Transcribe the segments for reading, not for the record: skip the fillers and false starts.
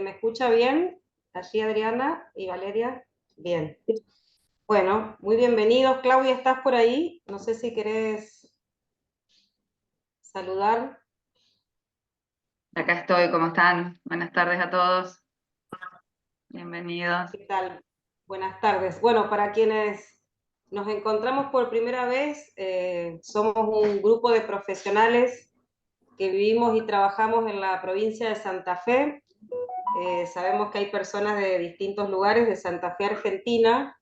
¿Se me escucha bien? Allí Adriana y Valeria. Bien. Bueno, muy bienvenidos. Claudia, ¿estás por ahí? No sé si querés saludar. Acá estoy, ¿cómo están? Buenas tardes a todos. Bienvenidos. ¿Qué tal? Buenas tardes. Bueno, para quienes nos encontramos por primera vez, somos un grupo de profesionales que vivimos y trabajamos en la provincia de Santa Fe. Sabemos que hay personas de distintos lugares de Santa Fe, Argentina.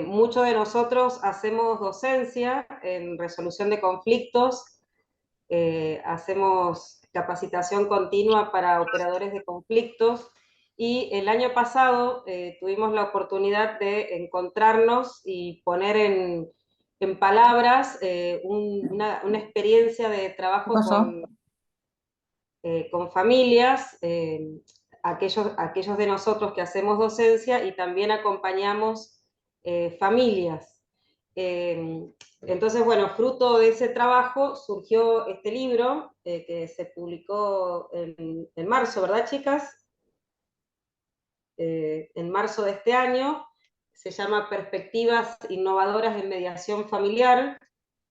Muchos de nosotros hacemos docencia en resolución de conflictos, hacemos capacitación continua para operadores de conflictos y el año pasado tuvimos la oportunidad de encontrarnos y poner en palabras una experiencia de ¿Qué trabajo pasó? con familias, aquellos de nosotros que hacemos docencia y también acompañamos familias. Entonces, bueno, fruto de ese trabajo surgió este libro que se publicó en marzo, ¿verdad, chicas? En marzo de este año. Se llama Perspectivas Innovadoras en Mediación Familiar.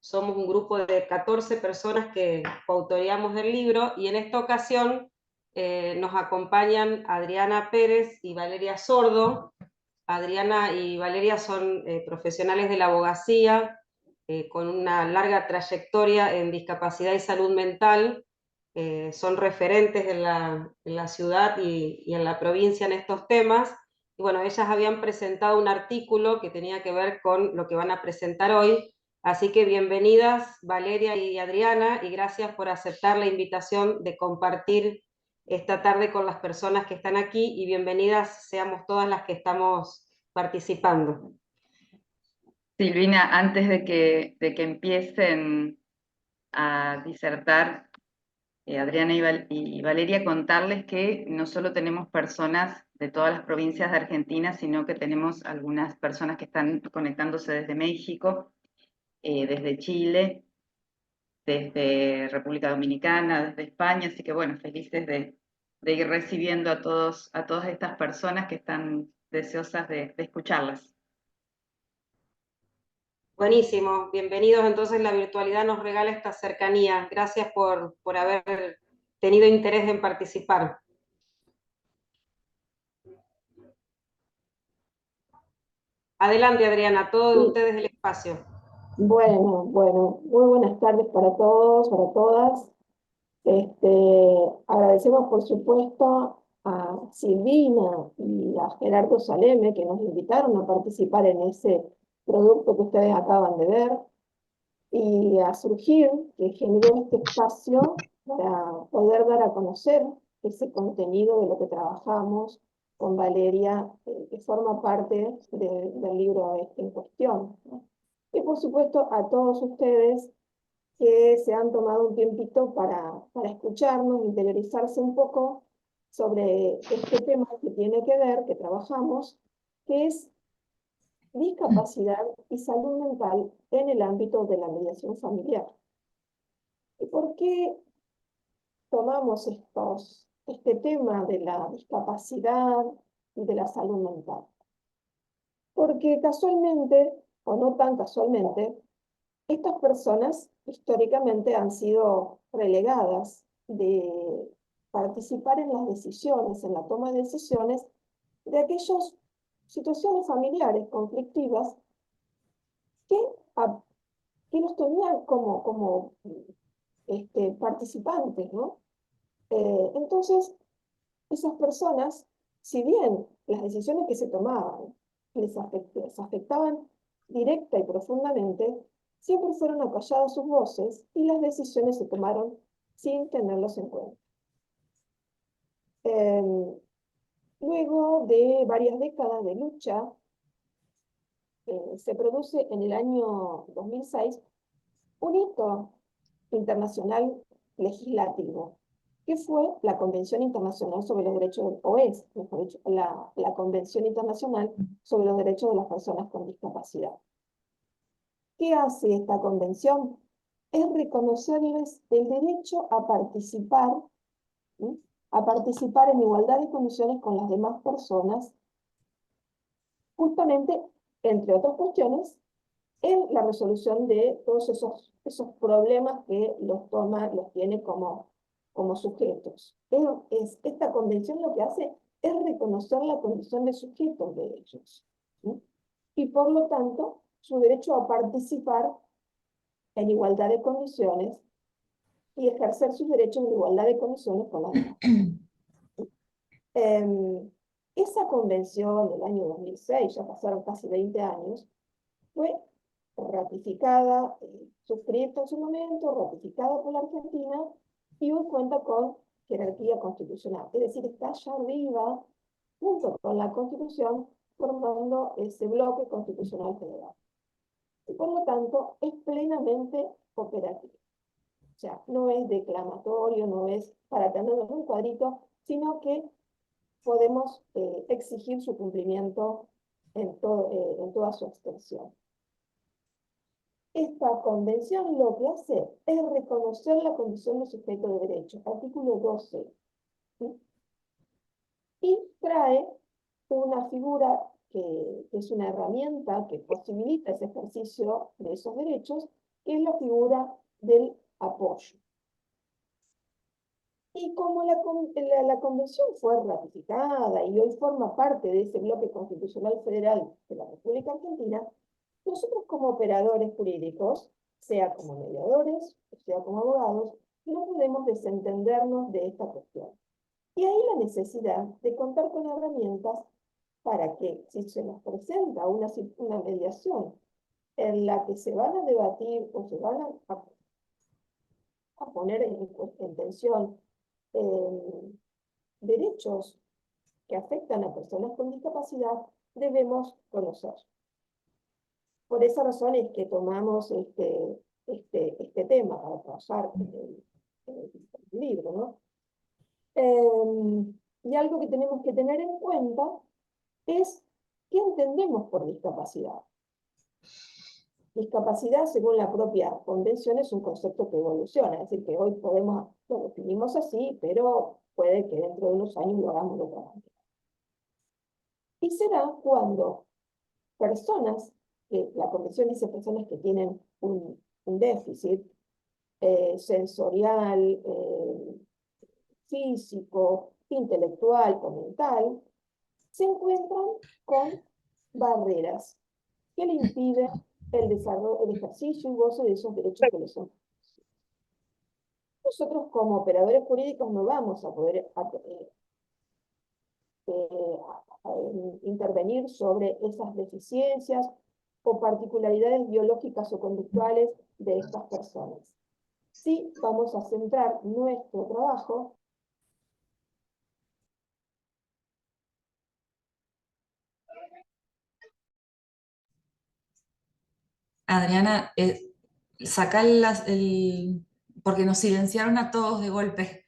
Somos un grupo de 14 personas que coautoreamos el libro y en esta ocasión nos acompañan Adriana Pérez y Valeria Sordo. Adriana y Valeria son profesionales de la abogacía con una larga trayectoria en discapacidad y salud mental. Son referentes en la ciudad y en la provincia en estos temas. Y bueno, ellas habían presentado un artículo que tenía que ver con lo que van a presentar hoy. Así que bienvenidas Valeria y Adriana y gracias por aceptar la invitación de compartir esta tarde con las personas que están aquí y bienvenidas seamos todas las que estamos participando. Silvina, antes de que empiecen a disertar Adriana y Valeria, contarles que no solo tenemos personas de todas las provincias de Argentina, sino que tenemos algunas personas que están conectándose desde México, desde Chile, desde República Dominicana, desde España, así que bueno, felices de ir recibiendo a todas estas personas que están deseosas de escucharlas. Buenísimo, bienvenidos. Entonces la virtualidad nos regala esta cercanía. Gracias por haber tenido interés en participar. Adelante, Adriana, todo de Sí, ustedes el espacio. bueno, muy buenas tardes para todos, para todas. Agradecemos por supuesto a Silvina y a Gerardo Saleme que nos invitaron a participar en ese producto que ustedes acaban de ver y a Surgir, que generó este espacio para poder dar a conocer ese contenido de lo que trabajamos con Valeria, que forma parte del libro en cuestión, ¿no? Y por supuesto a todos ustedes que se han tomado un tiempito para escucharnos, interiorizarse un poco sobre este tema que tiene que ver, que trabajamos, que es discapacidad y salud mental en el ámbito de la mediación familiar. ¿Y por qué tomamos este tema de la discapacidad y de la salud mental? Porque casualmente, o no tan casualmente, estas personas históricamente han sido relegadas de participar en las decisiones, en la toma de decisiones de aquellas situaciones familiares conflictivas que, a, que los tenían como participantes, ¿no? Entonces, esas personas, si bien las decisiones que se tomaban les afectaban directa y profundamente, siempre fueron acalladas sus voces y las decisiones se tomaron sin tenerlos en cuenta. Luego de varias décadas de lucha, se produce en el año 2006 un hito internacional legislativo, que fue la Convención Internacional sobre los Derechos, o es, mejor dicho, la Convención Internacional sobre los Derechos de las Personas con Discapacidad. ¿Qué hace esta convención? Es reconocerles el derecho a participar, ¿sí?, a participar en igualdad de condiciones con las demás personas, justamente, entre otras cuestiones, en la resolución de todos esos problemas que los tiene como sujetos. Esta convención lo que hace es reconocer la condición de sujetos de ellos, ¿sí? Y por lo tanto, su derecho a participar en igualdad de condiciones y ejercer sus derechos en igualdad de condiciones con los demás. Esa convención del año 2006, ya pasaron casi 20 años, fue ratificada, suscrita en su momento, ratificada por la Argentina, y hoy cuenta con jerarquía constitucional. Es decir, está allá arriba, junto con la Constitución, formando ese bloque constitucional federal. Y por lo tanto, es plenamente operativo. O sea, no es declamatorio, no es para tenerlo en un cuadrito, sino que podemos exigir su cumplimiento en toda su extensión. Esta convención lo que hace es reconocer la condición de sujeto de derecho, artículo 12, ¿sí? Y trae una figura que es una herramienta que posibilita ese ejercicio de esos derechos, que es la figura del apoyo. Y como la convención fue ratificada y hoy forma parte de ese bloque constitucional federal de la República Argentina, nosotros como operadores jurídicos, sea como mediadores, sea como abogados, no podemos desentendernos de esta cuestión. Y ahí la necesidad de contar con herramientas para que, si se nos presenta una mediación en la que se van a debatir o se van a poner en tensión derechos que afectan a personas con discapacidad, debemos conocer. Por esa razón es que tomamos este tema para trabajar en el libro, ¿no? Y algo que tenemos que tener en cuenta es qué entendemos por discapacidad. Discapacidad, según la propia convención, es un concepto que evoluciona, es decir, que hoy lo definimos así, pero puede que dentro de unos años lo hagamos de otra manera. Y será cuando personas, que la convención dice personas que tienen un déficit sensorial, físico, intelectual o mental, se encuentran con barreras que le impiden el desarrollo, el ejercicio y goce de esos derechos que les son. Nosotros como operadores jurídicos no vamos a poder intervenir sobre esas deficiencias o particularidades biológicas o conductuales de estas personas. Sí, vamos a centrar nuestro trabajo Adriana, sacá porque nos silenciaron a todos de golpe.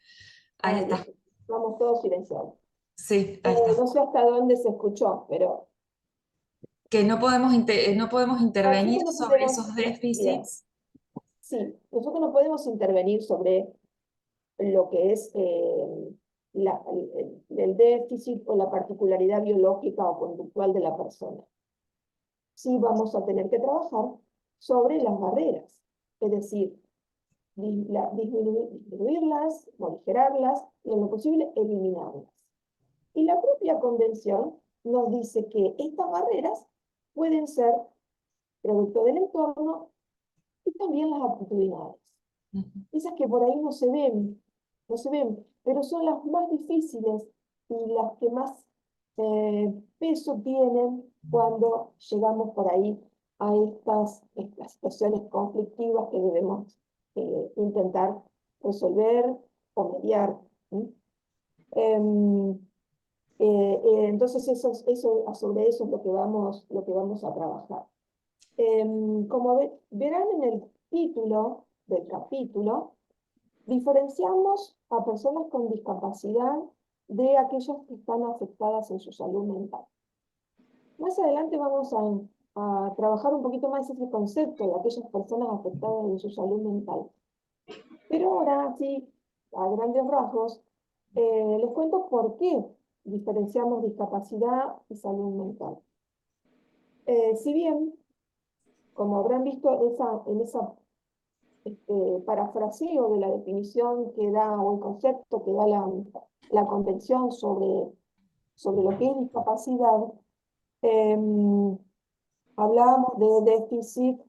Ahí está. Vamos todos silenciados. Sí, ahí está. No sé hasta dónde se escuchó, pero... Que no podemos intervenir no sobre podemos, esos déficits. Sí, nosotros no podemos intervenir sobre lo que es el déficit o la particularidad biológica o conductual de la persona. Sí vamos a tener que trabajar sobre las barreras, es decir, disminuirlas, morigerarlas y en lo posible eliminarlas. Y la propia convención nos dice que estas barreras pueden ser producto del entorno y también las aptitudinales. Esas que por ahí no se ven, pero son las más difíciles y las que más peso tienen cuando llegamos por ahí a estas situaciones conflictivas que debemos intentar resolver o mediar. Entonces sobre eso es lo que vamos a trabajar. Como verán en el título del capítulo, diferenciamos a personas con discapacidad de aquellas que están afectadas en su salud mental. Más adelante vamos a trabajar un poquito más ese concepto de aquellas personas afectadas en su salud mental. Pero ahora sí, a grandes rasgos, Les cuento por qué diferenciamos discapacidad y salud mental. Si bien, como habrán visto en esa parafraseo de la definición que da, o el concepto que da la Convención sobre lo que es discapacidad, hablábamos de déficit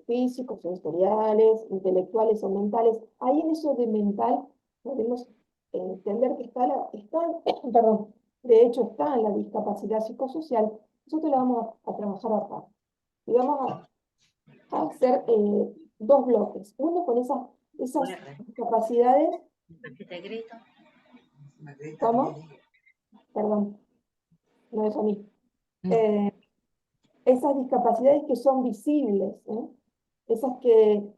físicos, sensoriales, intelectuales o mentales. Ahí en eso de mental podemos entender que perdón, de hecho está en la discapacidad psicosocial. Nosotros la vamos a trabajar acá. Y vamos a hacer dos bloques. Uno con esas discapacidades. ¿Cómo? Perdón, no es a mí. Esas discapacidades que son visibles, esas que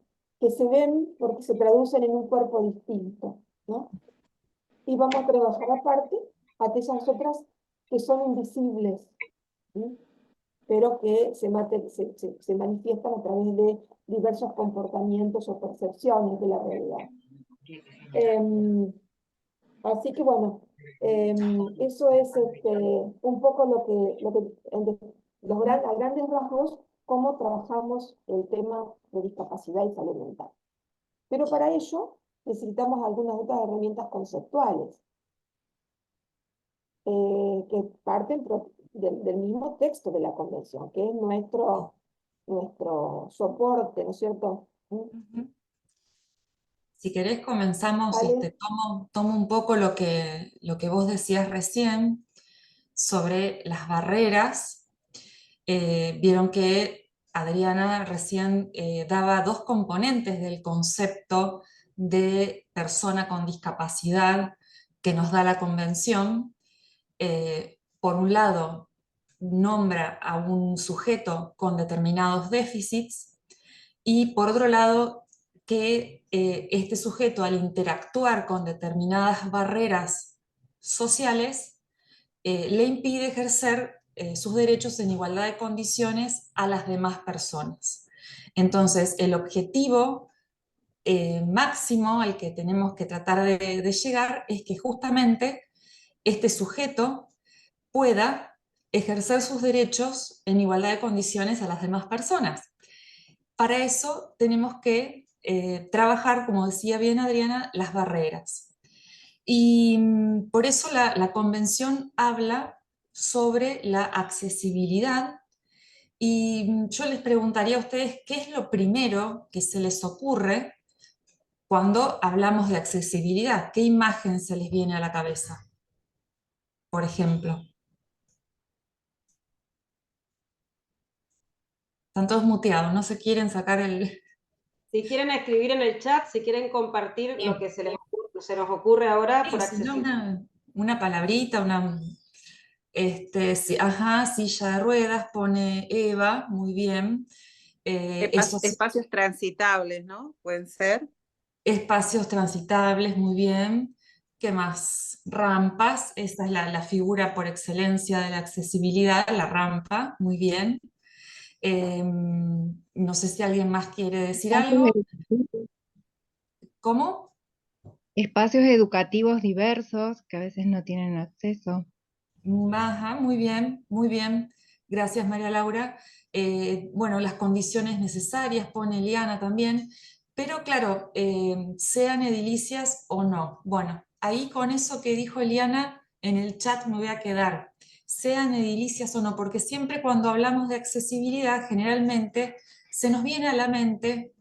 se ven porque se traducen en un cuerpo distinto, ¿no? Y vamos a trabajar aparte aquellas otras que son invisibles, ¿sí? Pero que se manifiestan a través de diversos comportamientos o percepciones de la realidad. Así que bueno, eso es un poco a grandes rasgos, cómo trabajamos el tema de discapacidad y salud mental. Pero para ello necesitamos algunas otras herramientas conceptuales que parten del mismo texto de la Convención, que es nuestro soporte, ¿no es cierto? Si querés comenzamos, ¿Vale? tomo un poco lo que vos decías recién sobre las barreras. Vieron que Adriana recién daba dos componentes del concepto de persona con discapacidad que nos da la Convención. Por un lado, nombra a un sujeto con determinados déficits y por otro lado, que este sujeto al interactuar con determinadas barreras sociales le impide ejercer sus derechos en igualdad de condiciones a las demás personas. Entonces, el objetivo máximo al que tenemos que tratar de llegar es que justamente este sujeto pueda ejercer sus derechos en igualdad de condiciones a las demás personas. Para eso tenemos que trabajar, como decía bien Adriana, las barreras. Y por eso la Convención habla sobre la accesibilidad. Y yo les preguntaría a ustedes qué es lo primero que se les ocurre cuando hablamos de accesibilidad. ¿Qué imagen se les viene a la cabeza, por ejemplo? Están todos muteados, no se quieren sacar el... Si quieren escribir en el chat, si quieren compartir lo que se nos ocurre ahora por Sí, sino accesibilidad. una palabrita, ajá, silla de ruedas, pone Eva, muy bien. Espacios transitables, ¿no? Pueden ser. Espacios transitables, muy bien. ¿Qué más? Rampas, esa es la figura por excelencia de la accesibilidad, la rampa, muy bien. No sé si alguien más quiere decir Espacios algo. educativos. ¿Cómo? Espacios educativos diversos que a veces no tienen acceso. Ajá, muy bien, muy bien. Gracias, María Laura. Bueno, las condiciones necesarias, pone Eliana también, pero claro, sean edilicias o no. Bueno, ahí con eso que dijo Eliana en el chat me voy a quedar. Sean edilicias o no, porque siempre cuando hablamos de accesibilidad, generalmente se nos viene a la mente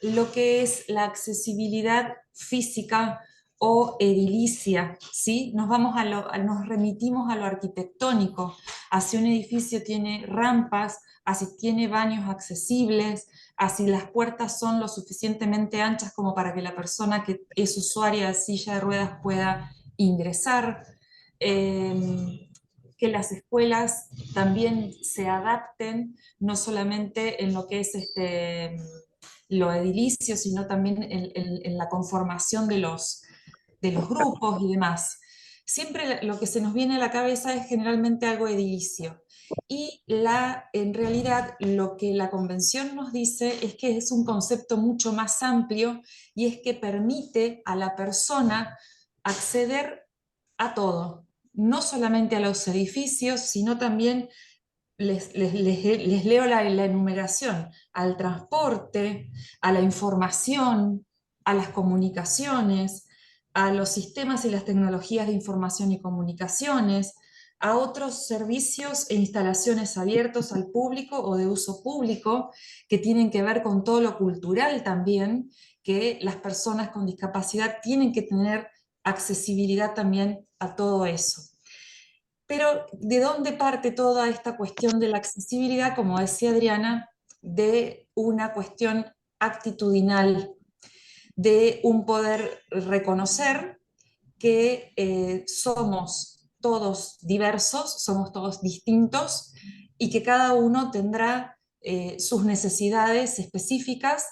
lo que es la accesibilidad física o edilicia, ¿sí? Nos remitimos a lo arquitectónico, a si un edificio tiene rampas, a si tiene baños accesibles, a si las puertas son lo suficientemente anchas como para que la persona que es usuaria de silla de ruedas pueda ingresar, que las escuelas también se adapten, no solamente en lo que es lo edilicio, sino también en la conformación de los grupos y demás. Siempre lo que se nos viene a la cabeza es generalmente algo edilicio. Y en realidad lo que la Convención nos dice es que es un concepto mucho más amplio y es que permite a la persona acceder a todo, no solamente a los edificios, sino también, les leo la enumeración, al transporte, a la información, a las comunicaciones, a los sistemas y las tecnologías de información y comunicaciones, a otros servicios e instalaciones abiertos al público o de uso público, que tienen que ver con todo lo cultural también, que las personas con discapacidad tienen que tener accesibilidad también a todo eso. Pero ¿de dónde parte toda esta cuestión de la accesibilidad? Como decía Adriana, de una cuestión actitudinal, de un poder reconocer que somos todos diversos, somos todos distintos y que cada uno tendrá sus necesidades específicas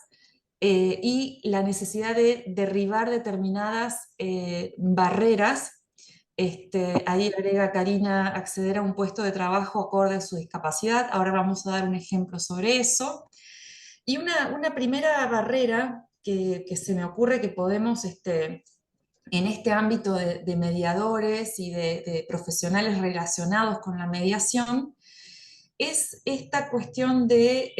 y la necesidad de derribar determinadas barreras. Ahí agrega Karina, acceder a un puesto de trabajo acorde a su discapacidad. Ahora vamos a dar un ejemplo sobre eso. Y una primera barrera que se me ocurre que podemos, en este ámbito de mediadores y de profesionales relacionados con la mediación, es esta cuestión de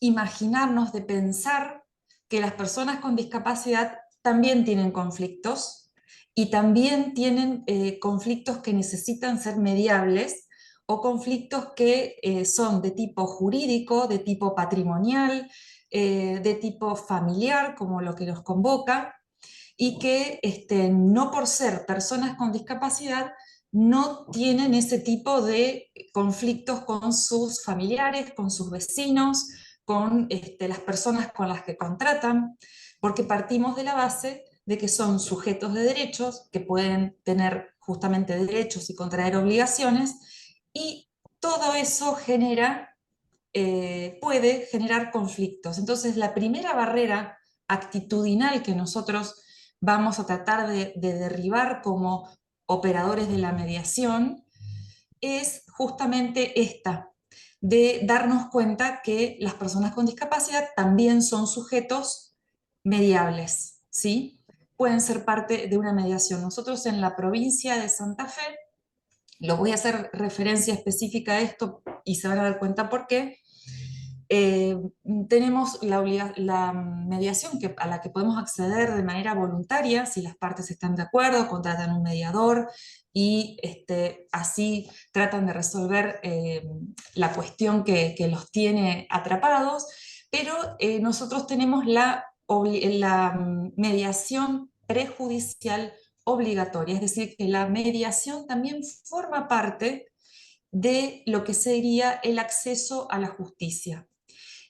imaginarnos, de pensar que las personas con discapacidad también tienen conflictos y también tienen conflictos que necesitan ser mediables o conflictos que son de tipo jurídico, de tipo patrimonial, de tipo familiar, como lo que nos convoca, y que no por ser personas con discapacidad no tienen ese tipo de conflictos con sus familiares, con sus vecinos, con las personas con las que contratan, porque partimos de la base de que son sujetos de derechos, que pueden tener justamente derechos y contraer obligaciones, y todo eso puede generar conflictos. Entonces, la primera barrera actitudinal que nosotros vamos a tratar de derribar como operadores de la mediación es justamente esta, de darnos cuenta que las personas con discapacidad también son sujetos mediables, ¿sí? Pueden ser parte de una mediación. Nosotros en la provincia de Santa Fe, lo voy a hacer referencia específica a esto y se van a dar cuenta por qué, tenemos la mediación a la que podemos acceder de manera voluntaria, si las partes están de acuerdo, contratan un mediador y así tratan de resolver la cuestión que los tiene atrapados, pero nosotros tenemos la mediación prejudicial obligatoria, es decir, que la mediación también forma parte de lo que sería el acceso a la justicia.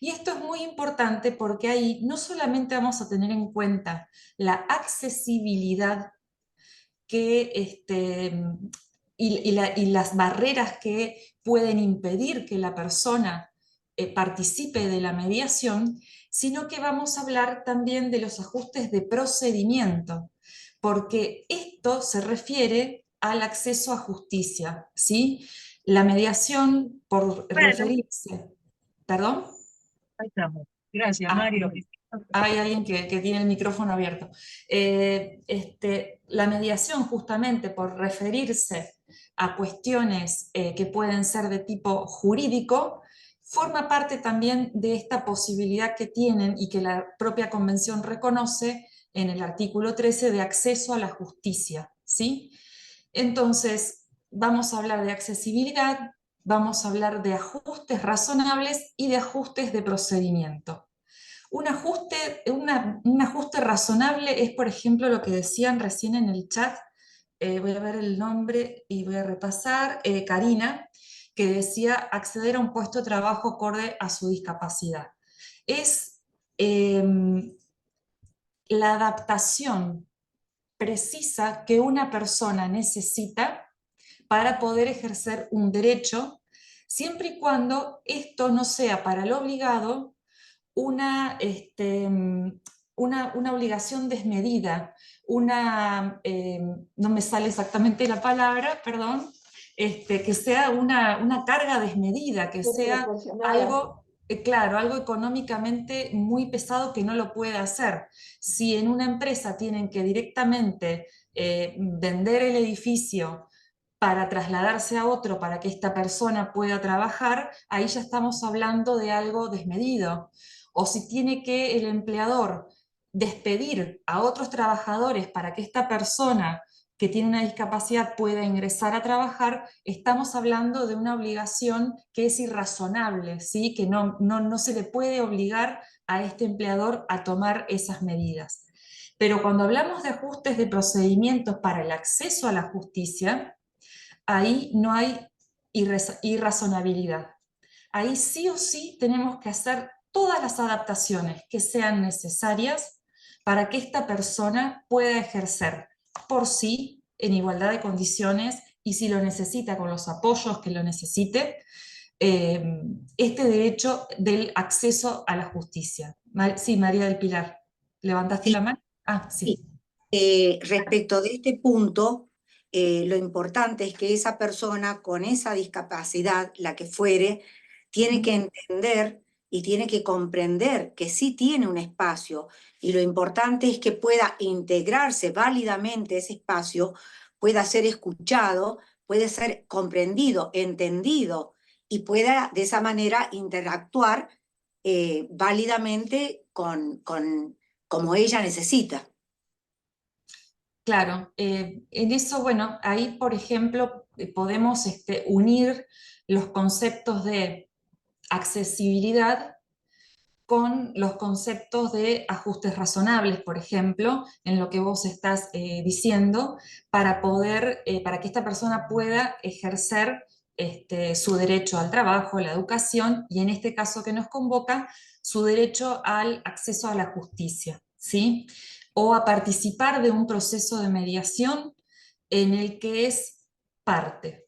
Y esto es muy importante porque ahí no solamente vamos a tener en cuenta la accesibilidad y las barreras que pueden impedir que la persona participe de la mediación, sino que vamos a hablar también de los ajustes de procedimiento, porque esto se refiere al acceso a justicia, ¿sí? La mediación, por referirse... ¿Perdón? Ahí estamos. Gracias, Mario. Hay alguien que tiene el micrófono abierto. La mediación, justamente por referirse a cuestiones que pueden ser de tipo jurídico, forma parte también de esta posibilidad que tienen y que la propia Convención reconoce en el artículo 13 de acceso a la justicia, ¿sí? Entonces, vamos a hablar de accesibilidad, vamos a hablar de ajustes razonables y de ajustes de procedimiento. Un ajuste razonable es, por ejemplo, lo que decían recién en el chat, voy a ver el nombre y voy a repasar, Karina, que decía acceder a un puesto de trabajo acorde a su discapacidad. Es la adaptación precisa que una persona necesita para poder ejercer un derecho, siempre y cuando esto no sea para el obligado una obligación desmedida, no me sale exactamente la palabra, perdón, que sea una carga desmedida, que sea algo, claro, algo económicamente muy pesado que no lo puede hacer. Si en una empresa tienen que directamente vender el edificio para trasladarse a otro, para que esta persona pueda trabajar, ahí ya estamos hablando de algo desmedido. O si tiene que el empleador despedir a otros trabajadores para que esta persona que tiene una discapacidad pueda ingresar a trabajar, estamos hablando de una obligación que es irrazonable, ¿sí? Que no se le puede obligar a este empleador a tomar esas medidas. Pero cuando hablamos de ajustes de procedimientos para el acceso a la justicia, ahí no hay irrazonabilidad. Ahí sí o sí tenemos que hacer todas las adaptaciones que sean necesarias para que esta persona pueda ejercer por sí en igualdad de condiciones y si lo necesita con los apoyos que lo necesite, este derecho del acceso a la justicia. Sí, María del Pilar, ¿levantaste la mano? Ah, sí. Respecto de este punto, lo importante es que esa persona con esa discapacidad, la que fuere, tiene que entender y tiene que comprender que sí tiene un espacio, y lo importante es que pueda integrarse válidamente ese espacio, pueda ser escuchado, puede ser comprendido, entendido, y pueda de esa manera interactuar válidamente como ella necesita. Claro, en eso, bueno, ahí por ejemplo podemos unir los conceptos de accesibilidad con los conceptos de ajustes razonables, por ejemplo, en lo que vos estás diciendo, para que esta persona pueda ejercer su derecho al trabajo, la educación, y en este caso que nos convoca, su derecho al acceso a la justicia, ¿sí? O a participar de un proceso de mediación en el que es parte.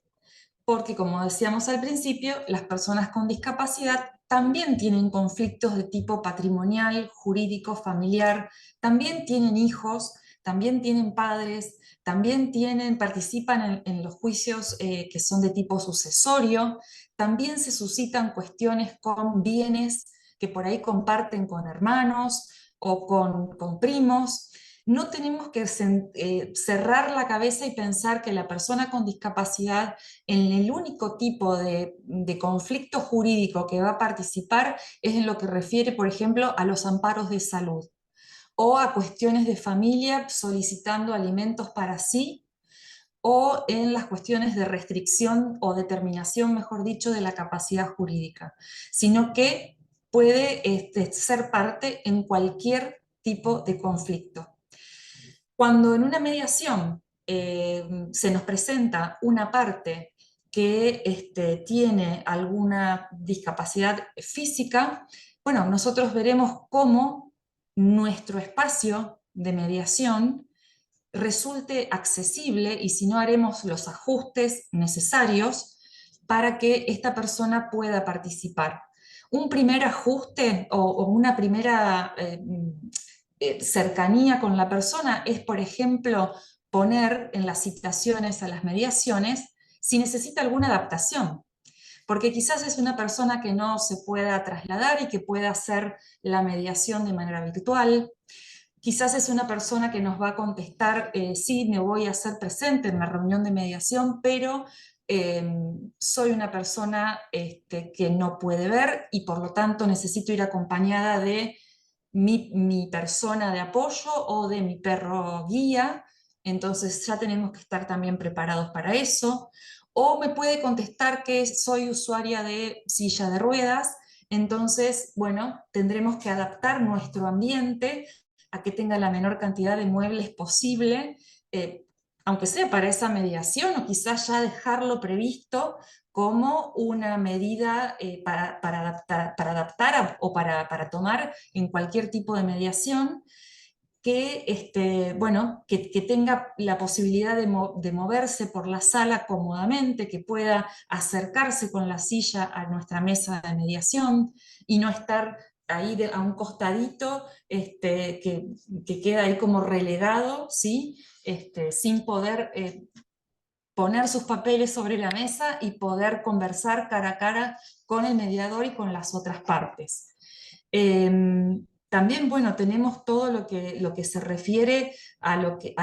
Porque, como decíamos al principio, las personas con discapacidad también tienen conflictos de tipo patrimonial, jurídico, familiar, también tienen hijos, también tienen padres, también participan en los juicios que son de tipo sucesorio, también se suscitan cuestiones con bienes que por ahí comparten con hermanos o con primos. No tenemos que cerrar la cabeza y pensar que la persona con discapacidad en el único tipo de conflicto jurídico que va a participar es en lo que refiere, por ejemplo, a los amparos de salud o a cuestiones de familia solicitando alimentos para sí, o en las cuestiones de restricción o determinación, mejor dicho, de la capacidad jurídica, sino que puede ser parte en cualquier tipo de conflicto. Cuando en una mediación se nos presenta una parte que tiene alguna discapacidad física, bueno, nosotros veremos cómo nuestro espacio de mediación resulte accesible y si no haremos los ajustes necesarios para que esta persona pueda participar. Un primer ajuste o una primera cercanía con la persona es, por ejemplo, poner en las citaciones a las mediaciones si necesita alguna adaptación, porque quizás es una persona que no se pueda trasladar y que pueda hacer la mediación de manera virtual. Quizás es una persona que nos va a contestar, sí, me voy a hacer presente en la reunión de mediación, pero soy una persona que no puede ver y por lo tanto necesito ir acompañada de mi persona de apoyo o de mi perro guía, entonces ya tenemos que estar también preparados para eso. O me puede contestar que soy usuaria de silla de ruedas, entonces, bueno, tendremos que adaptar nuestro ambiente a que tenga la menor cantidad de muebles posible, aunque sea para esa mediación, o quizás ya dejarlo previsto como una medida para adaptar o para tomar en cualquier tipo de mediación, que, bueno, que tenga la posibilidad de moverse por la sala cómodamente, que pueda acercarse con la silla a nuestra mesa de mediación y no estar ahí a un costadito que queda ahí como relegado, ¿sí? Sin poder poner sus papeles sobre la mesa y poder conversar cara a cara con el mediador y con las otras partes. también, bueno, tenemos todo lo que se refiere a lo que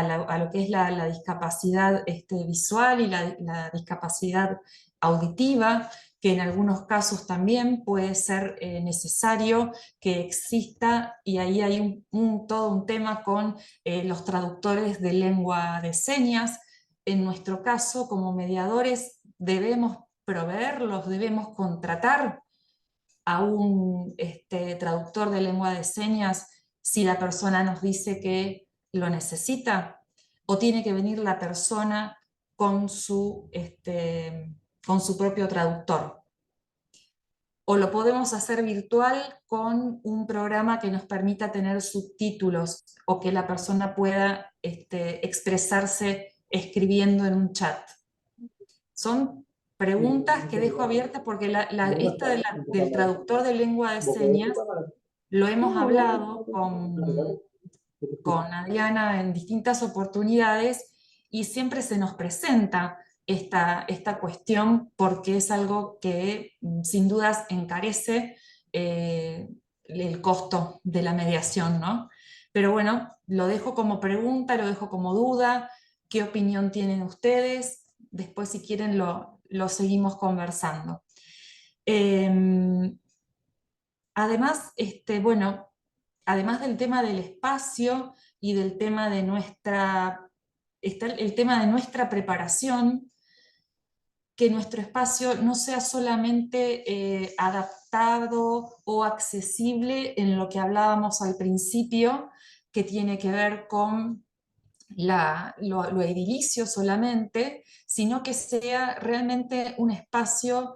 es la discapacidad visual y la discapacidad auditiva, que en algunos casos también puede ser necesario que exista, y ahí hay todo un tema con los traductores de lengua de señas. En nuestro caso, como mediadores, debemos proveerlos, debemos contratar a un traductor de lengua de señas si la persona nos dice que lo necesita, o tiene que venir la persona con su propio traductor. O lo podemos hacer virtual con un programa que nos permita tener subtítulos, o que la persona pueda expresarse escribiendo en un chat. Son preguntas que dejo abiertas porque esta del traductor de lengua de señas lo hemos hablado con Adriana en distintas oportunidades, y siempre se nos presenta esta cuestión, porque es algo que sin dudas encarece el costo de la mediación, ¿no? Pero bueno, lo dejo como pregunta, lo dejo como duda. ¿Qué opinión tienen ustedes? Después, si quieren, lo seguimos conversando. Además, bueno, además del tema del espacio y del tema de el tema de nuestra preparación, que nuestro espacio no sea solamente adaptado o accesible en lo que hablábamos al principio, que tiene que ver con lo edilicio solamente, sino que sea realmente un espacio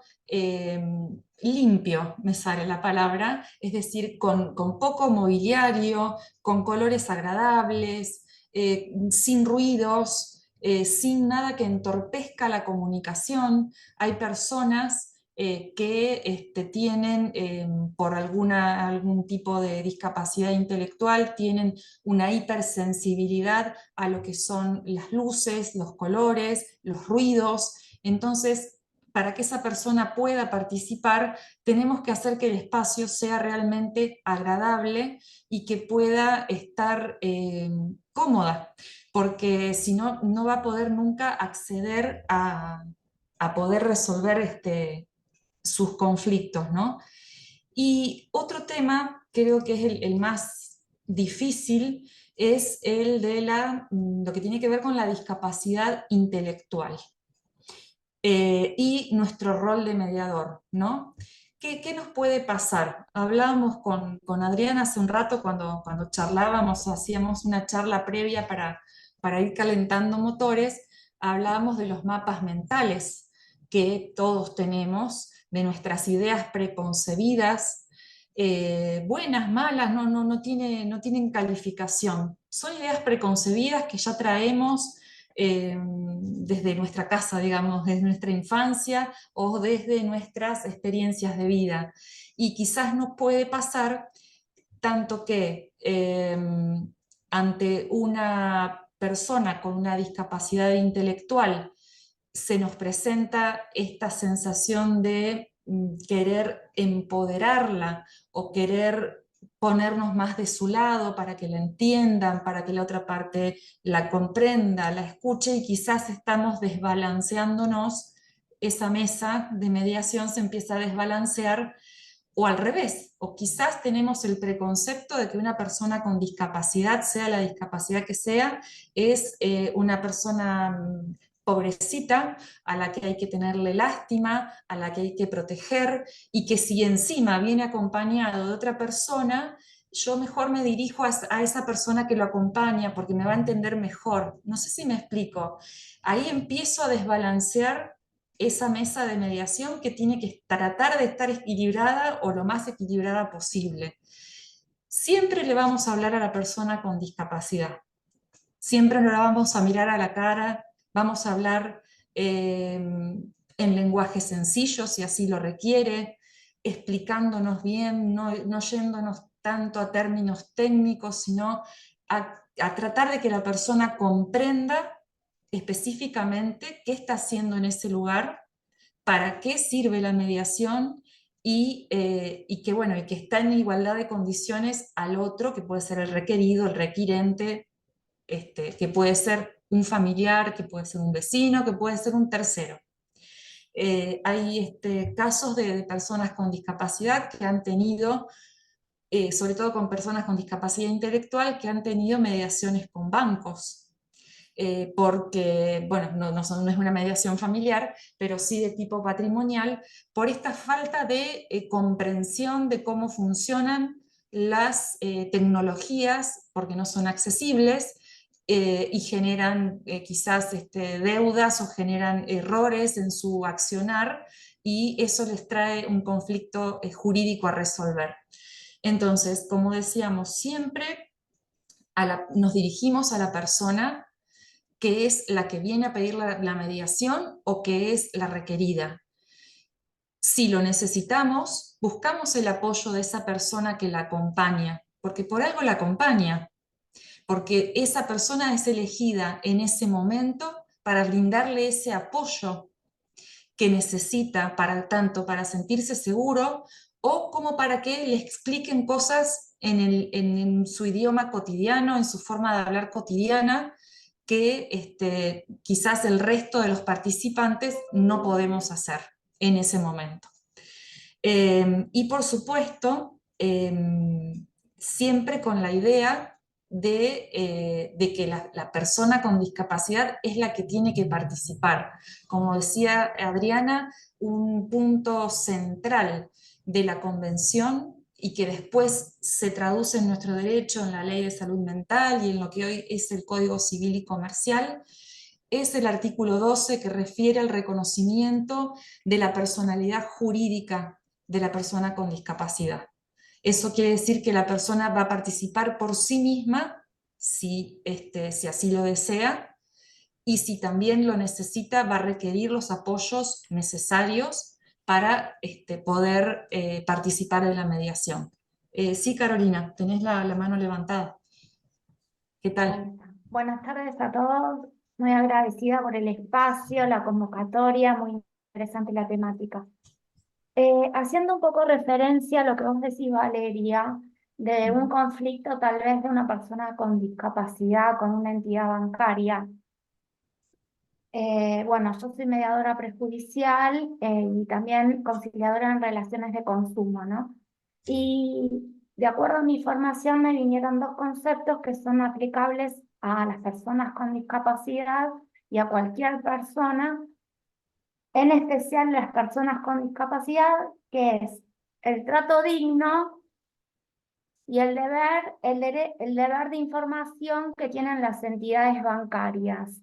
limpio, me sale la palabra, es decir, con poco mobiliario, con colores agradables, sin ruidos, sin nada que entorpezca la comunicación. Hay personas que tienen, por algún tipo de discapacidad intelectual, tienen una hipersensibilidad a lo que son las luces, los colores, los ruidos. Entonces, para que esa persona pueda participar, tenemos que hacer que el espacio sea realmente agradable y que pueda estar cómoda, porque si no, no va a poder nunca acceder a poder resolver sus conflictos, ¿no? Y otro tema, creo que es el más difícil, es el de lo que tiene que ver con la discapacidad intelectual y nuestro rol de mediador, ¿no? ¿Qué nos puede pasar? Hablábamos con Adriana hace un rato cuando charlábamos, hacíamos una charla previa para ir calentando motores, hablábamos de los mapas mentales que todos tenemos, de nuestras ideas preconcebidas, buenas, malas, no tienen calificación. Son ideas preconcebidas que ya traemos desde nuestra casa, digamos, desde nuestra infancia o desde nuestras experiencias de vida. Y quizás nos puede pasar tanto que ante una persona con una discapacidad intelectual se nos presenta esta sensación de querer empoderarla o querer ponernos más de su lado para que la entiendan, para que la otra parte la comprenda, la escuche, y quizás estamos desbalanceándonos, esa mesa de mediación se empieza a desbalancear, o al revés, o quizás tenemos el preconcepto de que una persona con discapacidad, sea la discapacidad que sea, es una persona pobrecita, a la que hay que tenerle lástima, a la que hay que proteger, y que si encima viene acompañado de otra persona, yo mejor me dirijo a esa persona que lo acompaña porque me va a entender mejor. No sé si me explico. Ahí empiezo a desbalancear esa mesa de mediación que tiene que tratar de estar equilibrada o lo más equilibrada posible. Siempre le vamos a hablar a la persona con discapacidad. Siempre nos la vamos a mirar a la cara, vamos a hablar en lenguaje sencillo, si así lo requiere, explicándonos bien, no yéndonos tanto a términos técnicos, sino a tratar de que la persona comprenda específicamente qué está haciendo en ese lugar, para qué sirve la mediación y que, bueno, y que está en igualdad de condiciones al otro, que puede ser el requerido, el requirente, que puede ser un familiar, que puede ser un vecino, que puede ser un tercero. Hay casos de personas con discapacidad que han tenido, sobre todo con personas con discapacidad intelectual, que han tenido mediaciones con bancos. Porque, bueno, no es una mediación familiar, pero sí de tipo patrimonial, por esta falta de comprensión de cómo funcionan las tecnologías, porque no son accesibles, y generan quizás deudas o generan errores en su accionar, y eso les trae un conflicto jurídico a resolver. Entonces, como decíamos, siempre nos dirigimos a la persona que es la que viene a pedir la mediación o que es la requerida. Si lo necesitamos, buscamos el apoyo de esa persona que la acompaña, porque por algo la acompaña, porque esa persona es elegida en ese momento para brindarle ese apoyo que necesita, tanto para sentirse seguro o como para que le expliquen cosas en su idioma cotidiano, en su forma de hablar cotidiana, que quizás el resto de los participantes no podemos hacer en ese momento. Y por supuesto, siempre con la idea de que la persona con discapacidad es la que tiene que participar. Como decía Adriana, un punto central de la convención y que después se traduce en nuestro derecho, en la Ley de Salud Mental y en lo que hoy es el Código Civil y Comercial, es el artículo 12 que refiere al reconocimiento de la personalidad jurídica de la persona con discapacidad. Eso quiere decir que la persona va a participar por sí misma, si así lo desea, y si también lo necesita, va a requerir los apoyos necesarios para poder participar de la mediación. Sí, Carolina, tenés la mano levantada. ¿Qué tal? Buenas tardes a todos. Muy agradecida por el espacio, la convocatoria, muy interesante la temática. Haciendo un poco referencia a lo que vos decís, Valeria, de un conflicto tal vez de una persona con discapacidad con una entidad bancaria. Bueno, yo soy mediadora prejudicial y también conciliadora en relaciones de consumo, ¿no? Y de acuerdo a mi formación me vinieron dos conceptos que son aplicables a las personas con discapacidad y a cualquier persona, en especial las personas con discapacidad, que es el trato digno y el deber de información que tienen las entidades bancarias.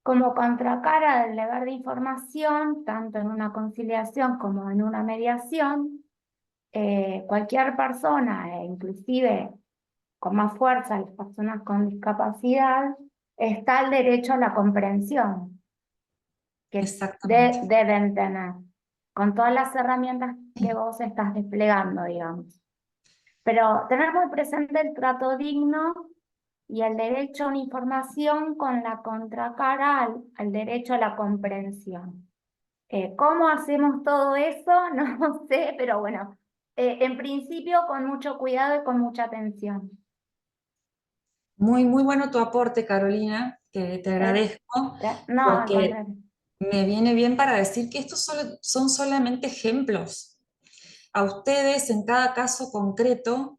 Como contracara del deber de información, tanto en una conciliación como en una mediación, cualquier persona, inclusive con más fuerza las personas con discapacidad, está el derecho a la comprensión que deben tener, con todas las herramientas que vos estás desplegando, digamos. Pero tener muy presente el trato digno y el derecho a una información con la contracara al derecho a la comprensión. ¿Cómo hacemos todo eso? No sé, pero bueno, en principio con mucho cuidado y con mucha atención. Muy, muy bueno tu aporte, Carolina, que te agradezco, No, porque me viene bien para decir que estos son solamente ejemplos. A ustedes, en cada caso concreto,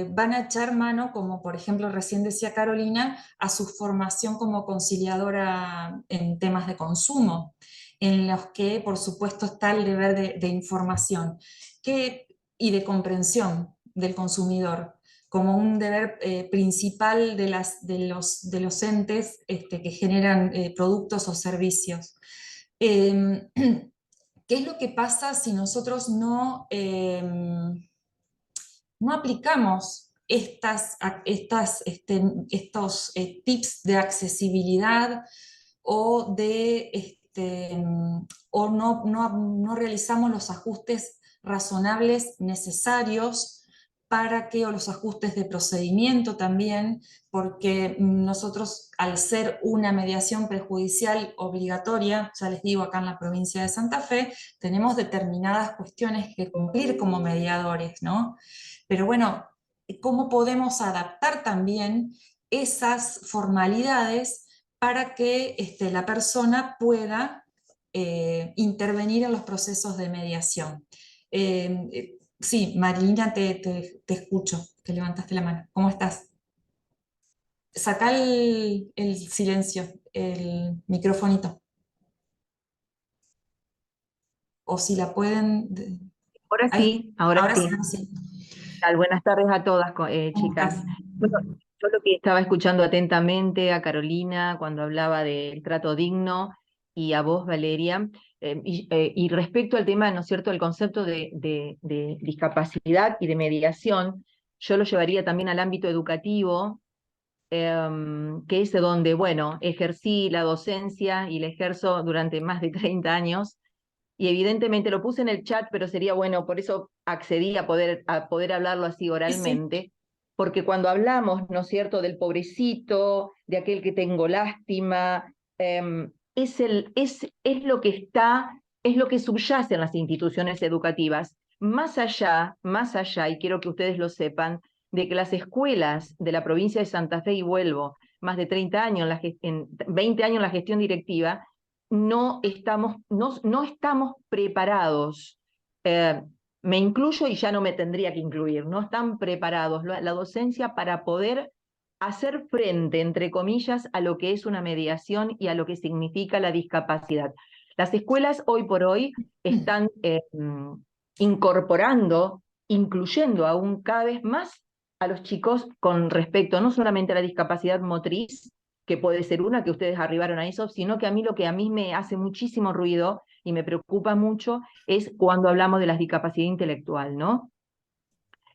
van a echar mano, como por ejemplo recién decía Carolina, a su formación como conciliadora en temas de consumo, en los que por supuesto está el deber de información y de comprensión del consumidor como un deber principal de los entes que generan productos o servicios. ¿Qué es lo que pasa si nosotros no aplicamos estos tips de accesibilidad o no realizamos los ajustes razonables necesarios o los ajustes de procedimiento también, porque nosotros, al ser una mediación prejudicial obligatoria, ya les digo, acá en la provincia de Santa Fe, tenemos determinadas cuestiones que cumplir como mediadores, ¿no? Pero bueno, ¿cómo podemos adaptar también esas formalidades para que la persona pueda intervenir en los procesos de mediación? Sí, Marilina, te escucho, que levantaste la mano. ¿Cómo estás? Saca el silencio, el microfonito. O si la pueden... Ahora sí, ahora sí. Sí. Buenas tardes a todas, ¿Cómo chicas. estás? Bueno, yo lo que estaba escuchando atentamente a Carolina cuando hablaba del trato digno y a vos, Valeria, y respecto al tema, ¿no es cierto?, el concepto de discapacidad y de mediación, yo lo llevaría también al ámbito educativo, que es donde, bueno, ejercí la docencia y la ejerzo durante más de 30 años. Y evidentemente lo puse en el chat, pero sería bueno, por eso accedí a poder hablarlo así oralmente, Sí. porque cuando hablamos, ¿no es cierto?, del pobrecito, de aquel que tengo lástima, es lo que está, es lo que subyace en las instituciones educativas, más allá, y quiero que ustedes lo sepan, de que las escuelas de la provincia de Santa Fe, y vuelvo, más de 30 años, 20 años en la gestión directiva, no estamos preparados, me incluyo y ya no me tendría que incluir, no están preparados la docencia para poder hacer frente, entre comillas, a lo que es una mediación y a lo que significa la discapacidad. Las escuelas hoy por hoy están incorporando, incluyendo aún cada vez más a los chicos con respecto no solamente a la discapacidad motriz, que puede ser una que ustedes arribaron a eso, sino que a mí lo que a mí me hace muchísimo ruido y me preocupa mucho es cuando hablamos de la discapacidad intelectual, ¿no?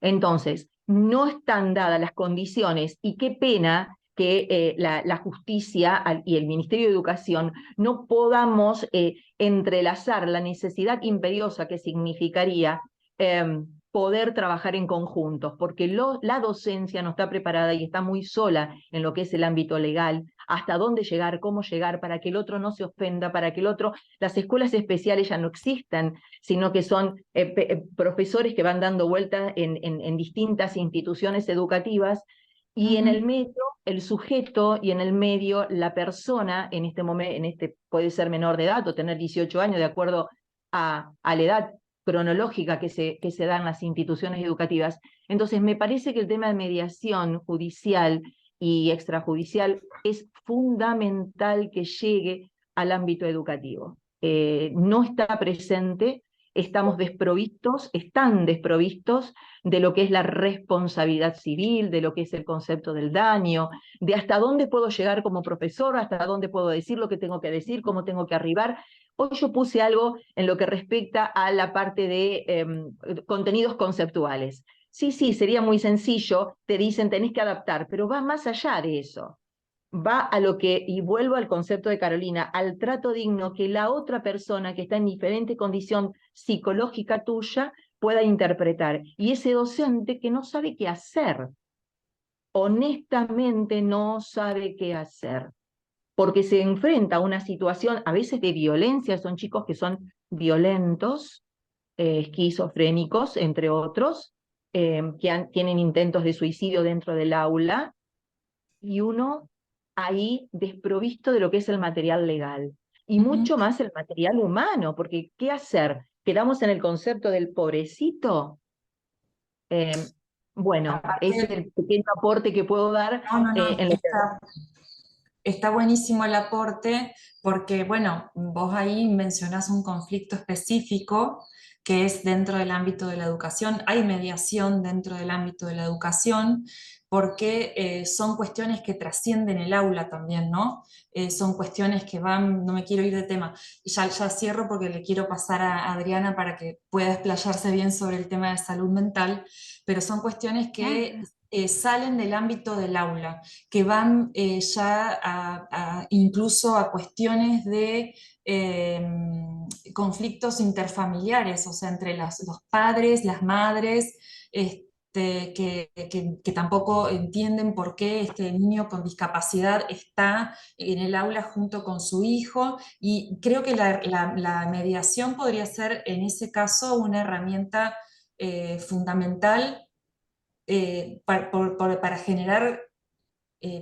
Entonces, no están dadas las condiciones, y qué pena que la justicia y el Ministerio de Educación no podamos entrelazar la necesidad imperiosa que significaría poder trabajar en conjuntos, porque la docencia no está preparada y está muy sola en lo que es el ámbito legal, hasta dónde llegar, cómo llegar, para que el otro no se ofenda, para que el otro... Las escuelas especiales ya no existen, sino que son profesores que van dando vueltas en distintas instituciones educativas, y en el medio, el sujeto, y en el medio, la persona, en este momento, puede ser menor de edad o tener 18 años, de acuerdo a la edad cronológica que se da en las instituciones educativas. Entonces, me parece que el tema de mediación judicial y extrajudicial es fundamental que llegue al ámbito educativo. No está presente, están desprovistos de lo que es la responsabilidad civil, de lo que es el concepto del daño, de hasta dónde puedo llegar como profesor, hasta dónde puedo decir lo que tengo que decir, cómo tengo que arribar. Hoy yo puse algo en lo que respecta a la parte de contenidos conceptuales. Sí, sería muy sencillo, te dicen tenés que adaptar, pero va más allá de eso. Va a lo que, y vuelvo al concepto de Carolina, al trato digno que la otra persona que está en diferente condición psicológica tuya pueda interpretar. Y ese docente que no sabe qué hacer, honestamente no sabe qué hacer, porque se enfrenta a una situación a veces de violencia, son chicos que son violentos, esquizofrénicos, entre otros, que tienen intentos de suicidio dentro del aula, y uno ahí desprovisto de lo que es el material legal, y mucho más el material humano, porque ¿qué hacer? ¿Quedamos en el concepto del pobrecito? Bueno, ese es el pequeño aporte que puedo dar. Está buenísimo el aporte, porque, bueno, vos ahí mencionás un conflicto específico que es dentro del ámbito de la educación. Hay mediación dentro del ámbito de la educación, porque son cuestiones que trascienden el aula también, ¿no? Son cuestiones que van, no me quiero ir de tema, ya cierro porque le quiero pasar a Adriana para que pueda explayarse bien sobre el tema de salud mental, pero son cuestiones que salen del ámbito del aula, que van incluso a cuestiones de conflictos interfamiliares, o sea, entre los padres, las madres, que tampoco entienden por qué este niño con discapacidad está en el aula junto con su hijo, y creo que la mediación podría ser en ese caso una herramienta fundamental para generar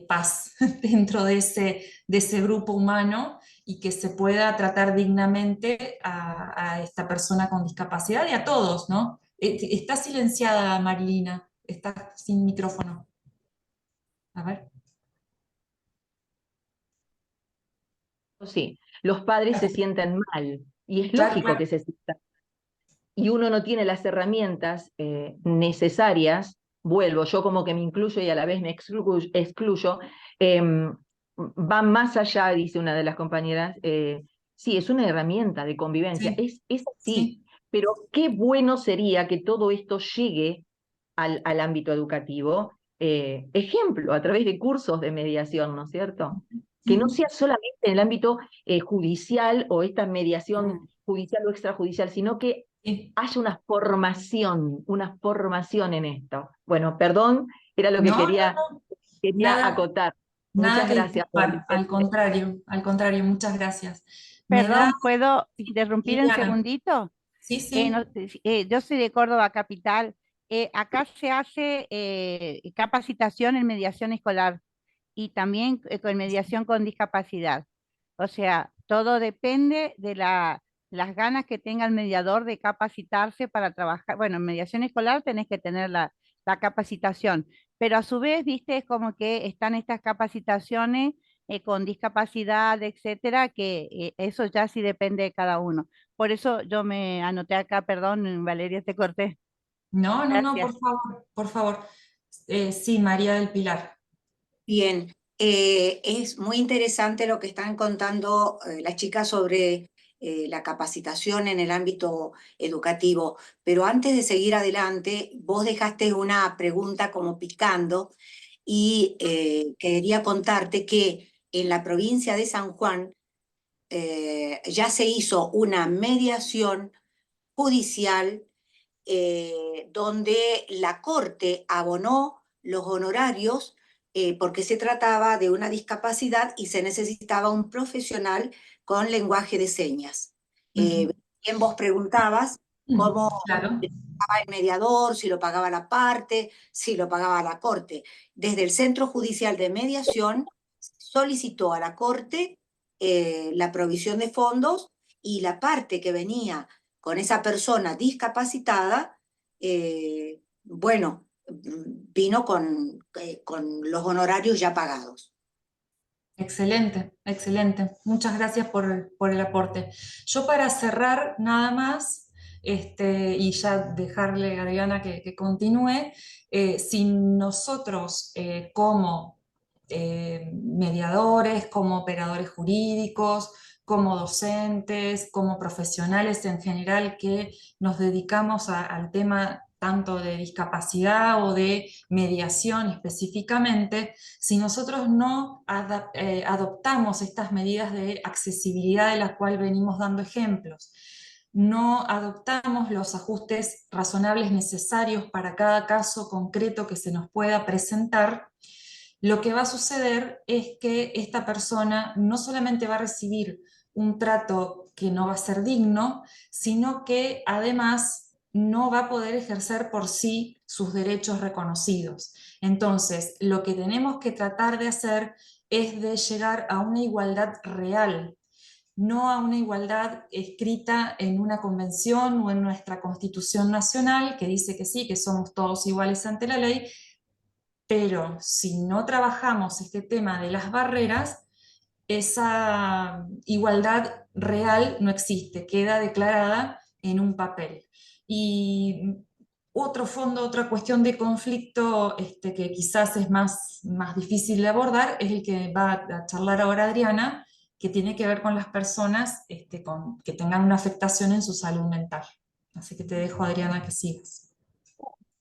paz dentro de ese grupo humano y que se pueda tratar dignamente a esta persona con discapacidad y a todos, ¿no? Está silenciada, Marilina, está sin micrófono. A ver. Sí, los padres se sienten mal y es Claro, lógico claro. que se sientan. Y uno no tiene las herramientas necesarias, vuelvo, yo como que me incluyo y a la vez me excluyo, va más allá, dice una de las compañeras, sí, es una herramienta de convivencia, Sí, es así, sí. pero qué bueno sería que todo esto llegue al ámbito educativo, ejemplo, a través de cursos de mediación, ¿no es cierto? Que no sea solamente en el ámbito judicial o esta mediación judicial o extrajudicial, sino que haya una formación en esto. Bueno, perdón, era lo que No, quería nada, acotar. nada Muchas que gracias. disculpar, al contrario, muchas gracias. Me da, Perdón, ¿puedo interrumpir un Liliana, segundito? sí, sí. Yo soy de Córdoba capital. Acá se hace capacitación en mediación escolar y también con mediación con discapacidad. O sea, todo depende de las ganas que tenga el mediador de capacitarse para trabajar. Bueno, en mediación escolar tenés que tener la capacitación, pero a su vez, viste, es como que están estas capacitaciones con discapacidad, etcétera, que eso ya sí depende de cada uno. Por eso yo me anoté acá, perdón, Valeria, te corté. No, no, no, Gracias. por favor, por favor. Sí, María del Pilar. Bien, es muy interesante lo que están contando las chicas sobre la capacitación en el ámbito educativo, pero antes de seguir adelante, vos dejaste una pregunta como picando y quería contarte que en la provincia de San Juan ya se hizo una mediación judicial donde la Corte abonó los honorarios porque se trataba de una discapacidad y se necesitaba un profesional con lenguaje de señas. Bien vos preguntabas cómo Claro. pagaba el mediador, si lo pagaba la parte, si lo pagaba la Corte. Desde el Centro Judicial de Mediación solicitó a la Corte la provisión de fondos y la parte que venía con esa persona discapacitada, bueno, vino con los honorarios ya pagados. Excelente, excelente. Muchas gracias por el aporte. Yo para cerrar nada más, y ya dejarle a Adriana que continúe, si nosotros como mediadores, como operadores jurídicos, como docentes, como profesionales en general que nos dedicamos al tema tanto de discapacidad o de mediación específicamente, si nosotros no adoptamos estas medidas de accesibilidad de las cuales venimos dando ejemplos, no adoptamos los ajustes razonables necesarios para cada caso concreto que se nos pueda presentar, lo que va a suceder es que esta persona no solamente va a recibir un trato que no va a ser digno, sino que además no va a poder ejercer por sí sus derechos reconocidos. Entonces, lo que tenemos que tratar de hacer es de llegar a una igualdad real, no a una igualdad escrita en una convención o en nuestra Constitución Nacional, que dice que sí, que somos todos iguales ante la ley, pero si no trabajamos este tema de las barreras, esa igualdad real no existe, queda declarada en un papel. Y otro fondo, otra cuestión de conflicto que quizás es más difícil de abordar, es el que va a charlar ahora Adriana, que tiene que ver con las personas que tengan una afectación en su salud mental. Así que te dejo, Adriana, que sigas.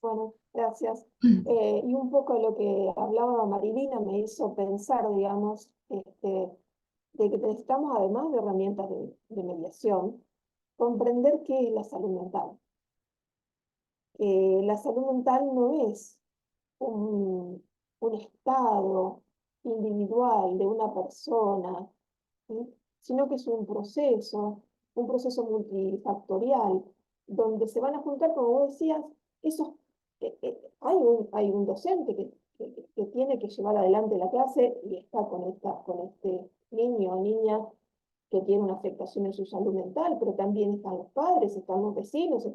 Bueno, gracias. Y un poco lo que hablaba Marilina me hizo pensar, digamos, de que necesitamos, además de herramientas de mediación, comprender qué es la salud mental. que la salud mental no es un estado individual de una persona, ¿sí? Sino que es un proceso multifactorial, donde se van a juntar, como vos decías, esos, hay un docente que tiene que llevar adelante la clase y está con este niño o niña que tiene una afectación en su salud mental, pero también están los padres, están los vecinos,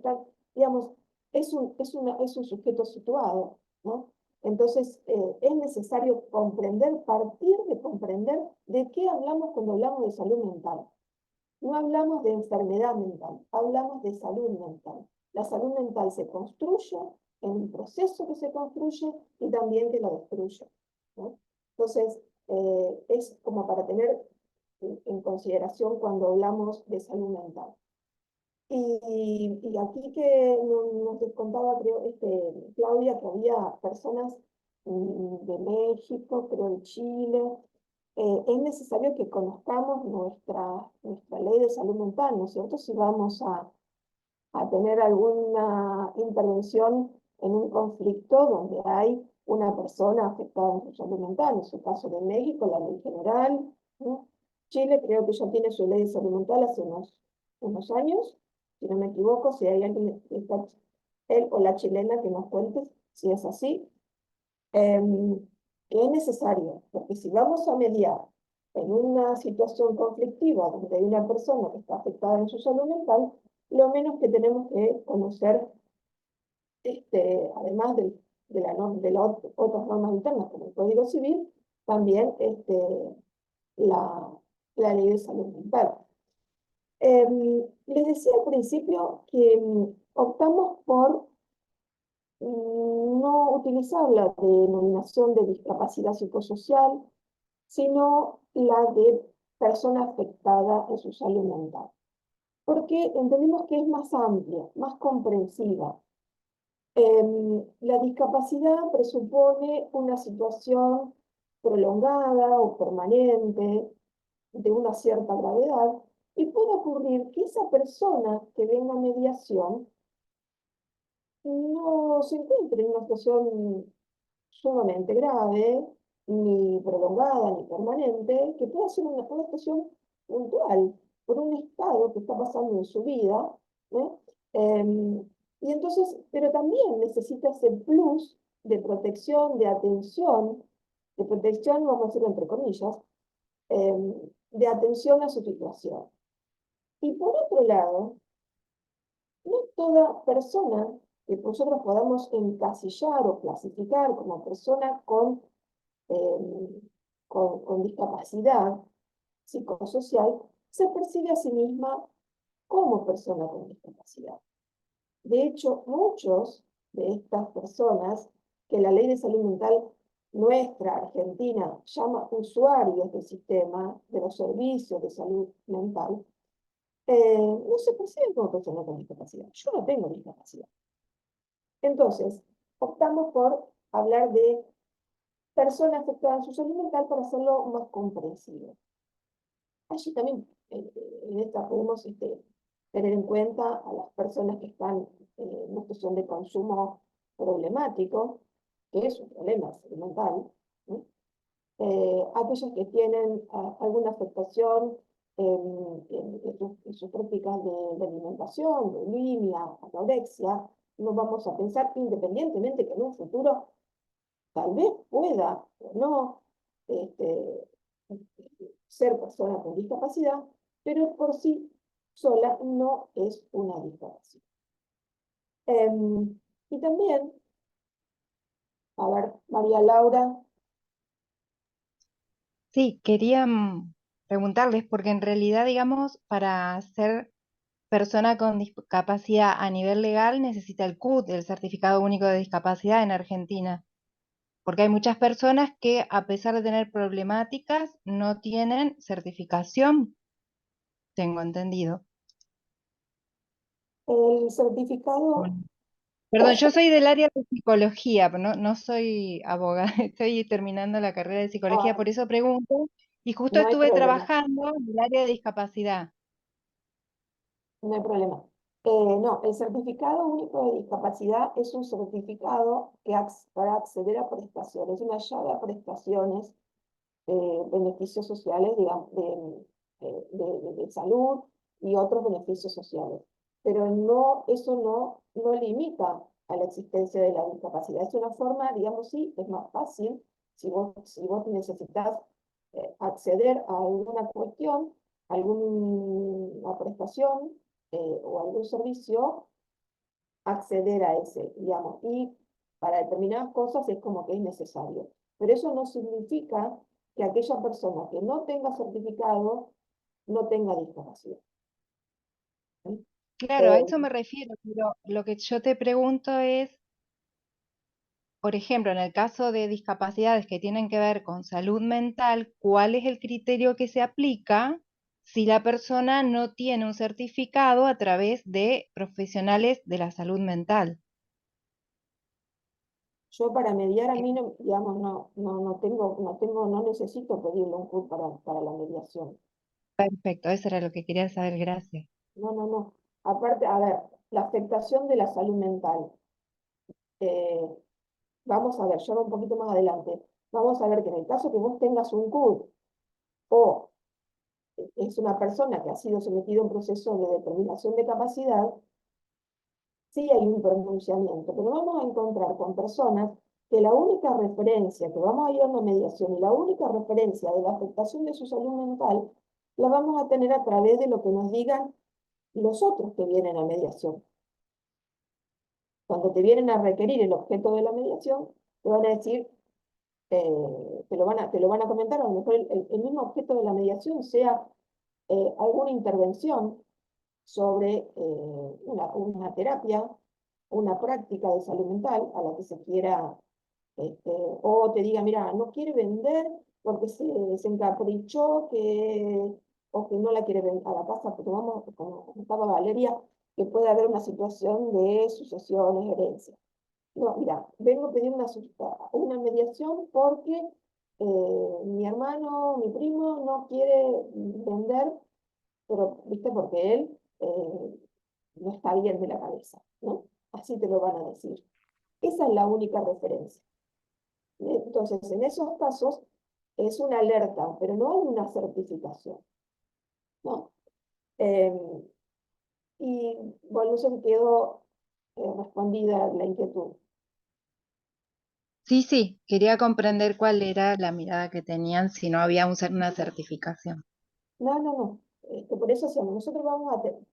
digamos, es un sujeto situado, ¿no? Entonces, es necesario partir de comprender de qué hablamos cuando hablamos de salud mental. No hablamos de enfermedad mental, hablamos de salud mental. La salud mental se construye en un proceso que se construye y también que la destruye, ¿no? Entonces, es como para tener en consideración cuando hablamos de salud mental. Y aquí que nos contaba, creo, Claudia, que había personas de México, creo de Chile. Es necesario que conozcamos nuestra ley de salud mental, ¿no es cierto? Si vamos a tener alguna intervención en un conflicto donde hay una persona afectada en su salud mental, en su caso de México, la ley general, ¿no? Chile creo que ya tiene su ley de salud mental hace unos años, si no me equivoco, si hay alguien, él o la chilena que nos cuente si es así, que es necesario, porque si vamos a mediar en una situación conflictiva donde hay una persona que está afectada en su salud mental, lo menos que tenemos que conocer, además de las otras normas internas como el Código Civil, también la ley de salud mental. Les decía al principio que optamos por no utilizar la denominación de discapacidad psicosocial, sino la de persona afectada en su salud mental, porque entendemos que es más amplia, más comprensiva. La discapacidad presupone una situación prolongada o permanente de una cierta gravedad, y puede ocurrir que esa persona que venga a mediación no se encuentre en una situación sumamente grave, ni prolongada, ni permanente, que pueda ser una situación puntual, por un estado que está pasando en su vida, ¿no? Y entonces, pero también necesita ese plus de protección, de protección, vamos a decirlo entre comillas, de atención a su situación. Y por otro lado, no toda persona que nosotros podamos encasillar o clasificar como persona con discapacidad psicosocial, se percibe a sí misma como persona con discapacidad. De hecho, muchos de estas personas que la ley de salud mental nuestra, Argentina, llama usuarios del sistema, de los servicios de salud mental, no se perciben como personas con discapacidad. Yo no tengo discapacidad. Entonces, optamos por hablar de personas afectadas en su salud mental para hacerlo más comprensivo. Allí también, en esta podemos tener en cuenta a las personas que están en una situación de consumo problemático, que es un problema de salud mental, ¿no? Aquellos que tienen alguna afectación en sus prácticas de alimentación, bulimia, anorexia, no vamos a pensar, independientemente que en un futuro tal vez pueda o no ser persona con discapacidad, pero por sí sola no es una discapacidad. Y también, a ver, María Laura. Sí, quería preguntarles, porque en realidad, digamos, para ser persona con discapacidad a nivel legal necesita el CUD, el Certificado Único de Discapacidad en Argentina, porque hay muchas personas que a pesar de tener problemáticas no tienen certificación, tengo entendido. El certificado... Perdón, yo soy del área de psicología, pero no soy abogada, estoy terminando la carrera de psicología, por eso pregunto, y justo no hay estuve problema. trabajando en el área de discapacidad. No hay problema. No, el certificado único de discapacidad es un certificado que para acceder a prestaciones, una llave a prestaciones, beneficios sociales, digamos, de salud y otros beneficios sociales. Pero no, eso no limita a la existencia de la discapacidad. Es una forma, digamos, sí, es más fácil si vos necesitas acceder a alguna cuestión, alguna prestación o algún servicio, acceder a ese, digamos, y para determinadas cosas es como que es necesario. Pero eso no significa que aquella persona que no tenga certificado no tenga discapacidad. Claro, a eso me refiero, pero lo que yo te pregunto es, por ejemplo, en el caso de discapacidades que tienen que ver con salud mental, ¿cuál es el criterio que se aplica si la persona no tiene un certificado a través de profesionales de la salud mental? Yo para mediar a mí, no, digamos, no necesito pedirle un CUT para la mediación. Perfecto, eso era lo que quería saber, gracias. No. Aparte, a ver, la afectación de la salud mental. Vamos a ver, ya un poquito más adelante. Vamos a ver que en el caso que vos tengas un CUT o es una persona que ha sido sometida a un proceso de determinación de capacidad, sí hay un pronunciamiento, pero vamos a encontrar con personas que la única referencia, que vamos a ir a una mediación, y la única referencia de la afectación de su salud mental, la vamos a tener a través de lo que nos digan los otros que vienen a mediación. Cuando te vienen a requerir el objeto de la mediación, te van a decir, te lo van a comentar, a lo mejor el mismo objeto de la mediación sea alguna intervención sobre una terapia, una práctica de salud mental a la que se quiera, o te diga, mira, no quiere vender porque se encaprichó o que no la quiere vender a la casa, pero vamos, como comentaba Valeria, que puede haber una situación de sucesiones, herencias. No, mira, vengo a pedir una mediación porque mi hermano, mi primo no quiere vender, pero, ¿viste? Porque él no está bien de la cabeza, ¿no? Así te lo van a decir. Esa es la única referencia. Entonces, en esos casos es una alerta, pero no hay una certificación, ¿no? Y bueno, eso quedó respondida la inquietud. Sí, quería comprender cuál era la mirada que tenían si no había una certificación. No. Por eso nosotros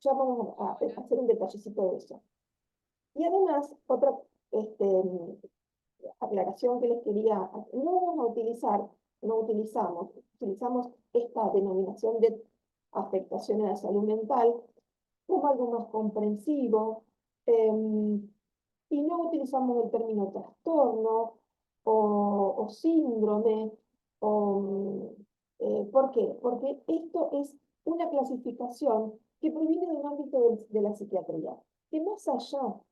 ya vamos a hacer un detallecito de eso. Y además, otra aclaración que les quería hacer, utilizamos esta denominación de afectación a la salud mental como algo más comprensivo, y no utilizamos el término trastorno o síndrome. ¿Por qué? Porque esto es una clasificación que proviene de un ámbito de la psiquiatría, que más allá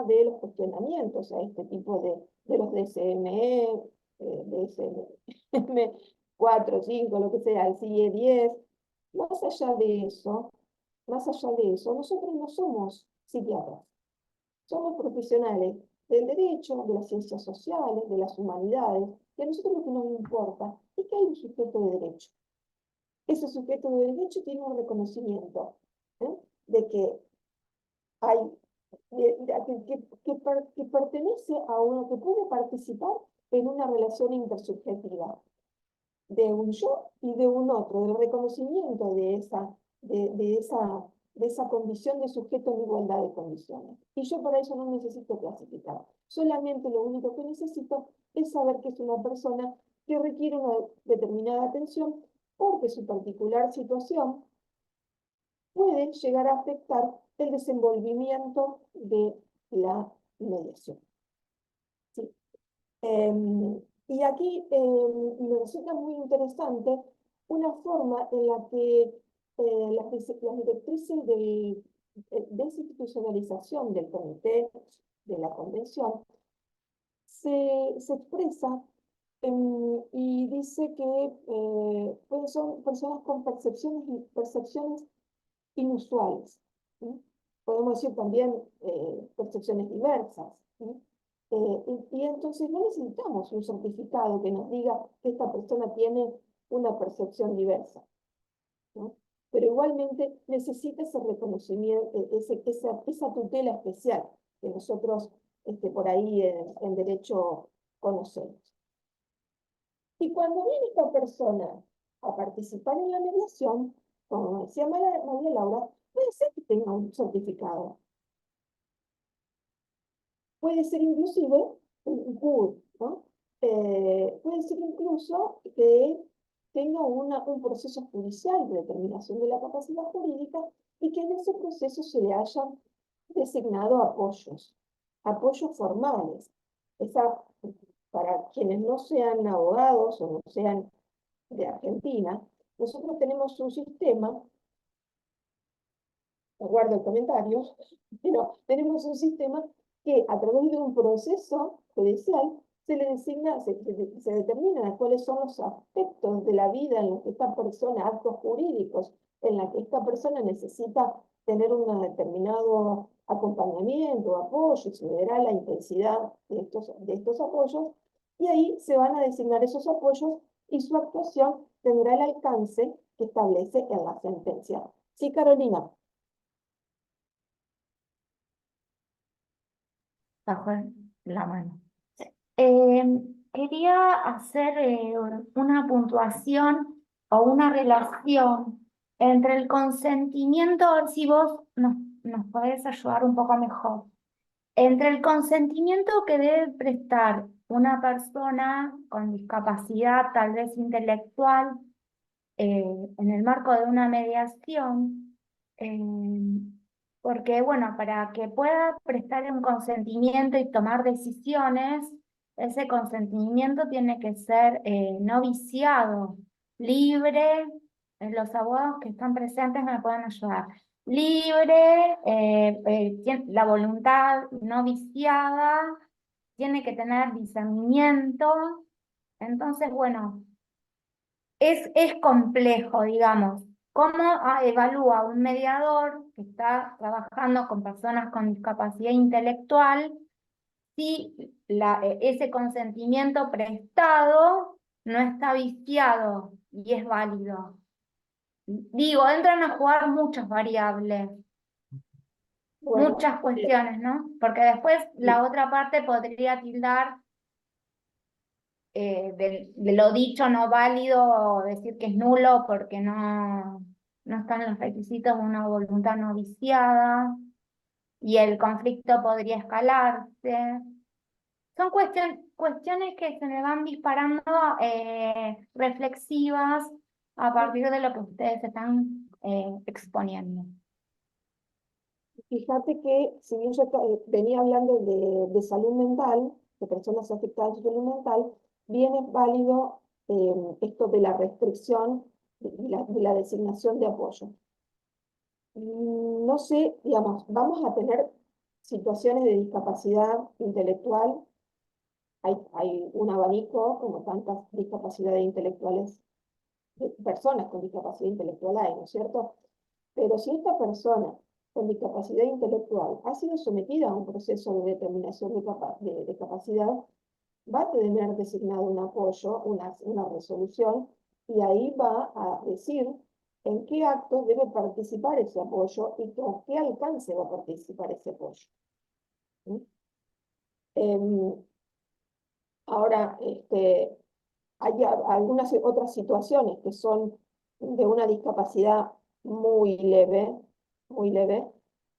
de los cuestionamientos a este tipo de los DSM, DSM 4, 5, lo que sea, el CIE 10, más allá de eso, nosotros no somos psiquiatras, somos profesionales del derecho, de las ciencias sociales, de las humanidades, y a nosotros lo que nos importa es que hay un sujeto de derecho. Ese sujeto de derecho tiene un reconocimiento de que hay que pertenece a uno, que puede participar en una relación intersubjetiva de un yo y de un otro, del reconocimiento de esa condición de sujeto en igualdad de condiciones. Y yo para eso no necesito clasificar. Solamente lo único que necesito es saber que es una persona que requiere una determinada atención porque su particular situación puede llegar a afectar el desenvolvimiento de la mediación. ¿Sí? Y aquí me resulta muy interesante una forma en la que las directrices de desinstitucionalización del comité de la convención se expresa y dice que son personas con percepciones inusuales. ¿sí? Podemos decir también percepciones diversas, ¿sí? Y entonces no necesitamos un certificado que nos diga que esta persona tiene una percepción diversa, ¿no? Pero igualmente necesita ese reconocimiento, esa tutela especial que nosotros por ahí en derecho conocemos. Y cuando viene esta persona a participar en la mediación, como decía María Laura, puede ser que tenga un certificado. Puede ser inclusive un CUR, ¿no? Puede ser incluso que tenga un proceso judicial de determinación de la capacidad jurídica y que en ese proceso se le hayan designado apoyos formales. Para quienes no sean abogados o no sean de Argentina, nosotros tenemos un sistema, guardo el comentario, pero tenemos un sistema que a través de un proceso judicial se le designa, se determina cuáles son los aspectos de la vida en los que esta persona, actos jurídicos, en la que esta persona necesita tener un determinado acompañamiento, apoyo, y se verá la intensidad de estos apoyos, y ahí se van a designar esos apoyos y su actuación tendrá el alcance que establece en la sentencia. Sí, Carolina. Bajo la mano. Quería hacer una puntuación o una relación entre el consentimiento, a ver si vos nos podés ayudar un poco mejor, entre el consentimiento que debe prestar una persona con discapacidad, tal vez intelectual, en el marco de una mediación, porque bueno, para que pueda prestar un consentimiento y tomar decisiones, ese consentimiento tiene que ser no viciado, libre. Los abogados que están presentes me pueden ayudar. Libre, la voluntad no viciada, tiene que tener discernimiento. Entonces, bueno, es complejo, digamos. ¿Cómo evalúa un mediador que está trabajando con personas con discapacidad intelectual si ese consentimiento prestado no está viciado y es válido? Digo, entran a jugar muchas variables, Bueno, muchas cuestiones, ¿no? Porque después la otra parte podría tildar de lo dicho no válido o decir que es nulo porque no están los requisitos de una voluntad no viciada y el conflicto podría escalarse. Son cuestiones que se me van disparando reflexivas a partir de lo que ustedes están exponiendo. Fíjate que si bien yo venía hablando de salud mental, de personas afectadas de salud mental, bien es válido esto de la restricción de la designación de apoyo. No sé, digamos, vamos a tener situaciones de discapacidad intelectual. Hay un abanico, como tantas discapacidades intelectuales, personas con discapacidad intelectual hay, ¿no es cierto? Pero si esta persona con discapacidad intelectual ha sido sometida a un proceso de determinación de capacidad, va a tener designado un apoyo, una resolución, y ahí va a decir en qué actos debe participar ese apoyo y con qué alcance va a participar ese apoyo. ¿Sí? Ahora, hay algunas otras situaciones que son de una discapacidad muy leve, muy leve.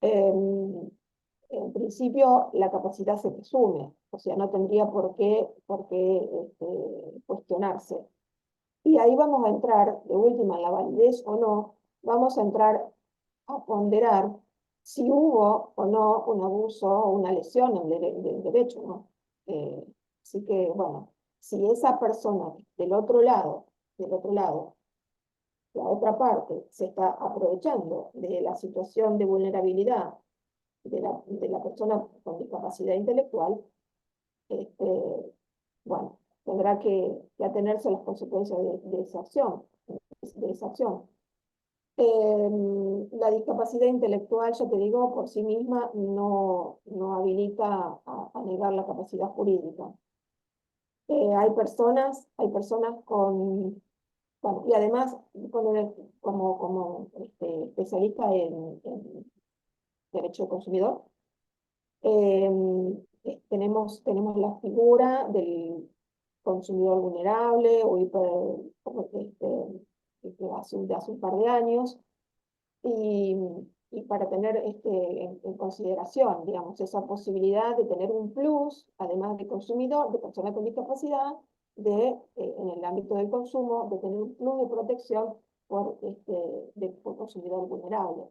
En principio, la capacidad se presume, o sea, no tendría por qué cuestionarse. Y ahí vamos a entrar, de última, en la validez o no, vamos a entrar a ponderar si hubo o no un abuso o una lesión del derecho, ¿no? Así que, bueno, si esa persona del otro lado, la otra parte, se está aprovechando de la situación de vulnerabilidad de la persona con discapacidad intelectual, bueno, tendrá que atenerse a las consecuencias de esa acción. La discapacidad intelectual, ya te digo, por sí misma no habilita a negar la capacidad jurídica. Hay personas bueno, y además, como especialista en derecho del consumidor, tenemos la figura del consumidor vulnerable o de hace un par de años, y para tener en consideración, digamos, esa posibilidad de tener un plus, además de consumidor, de persona con discapacidad, en el ámbito del consumo, de tener un plus de protección por consumidor vulnerable.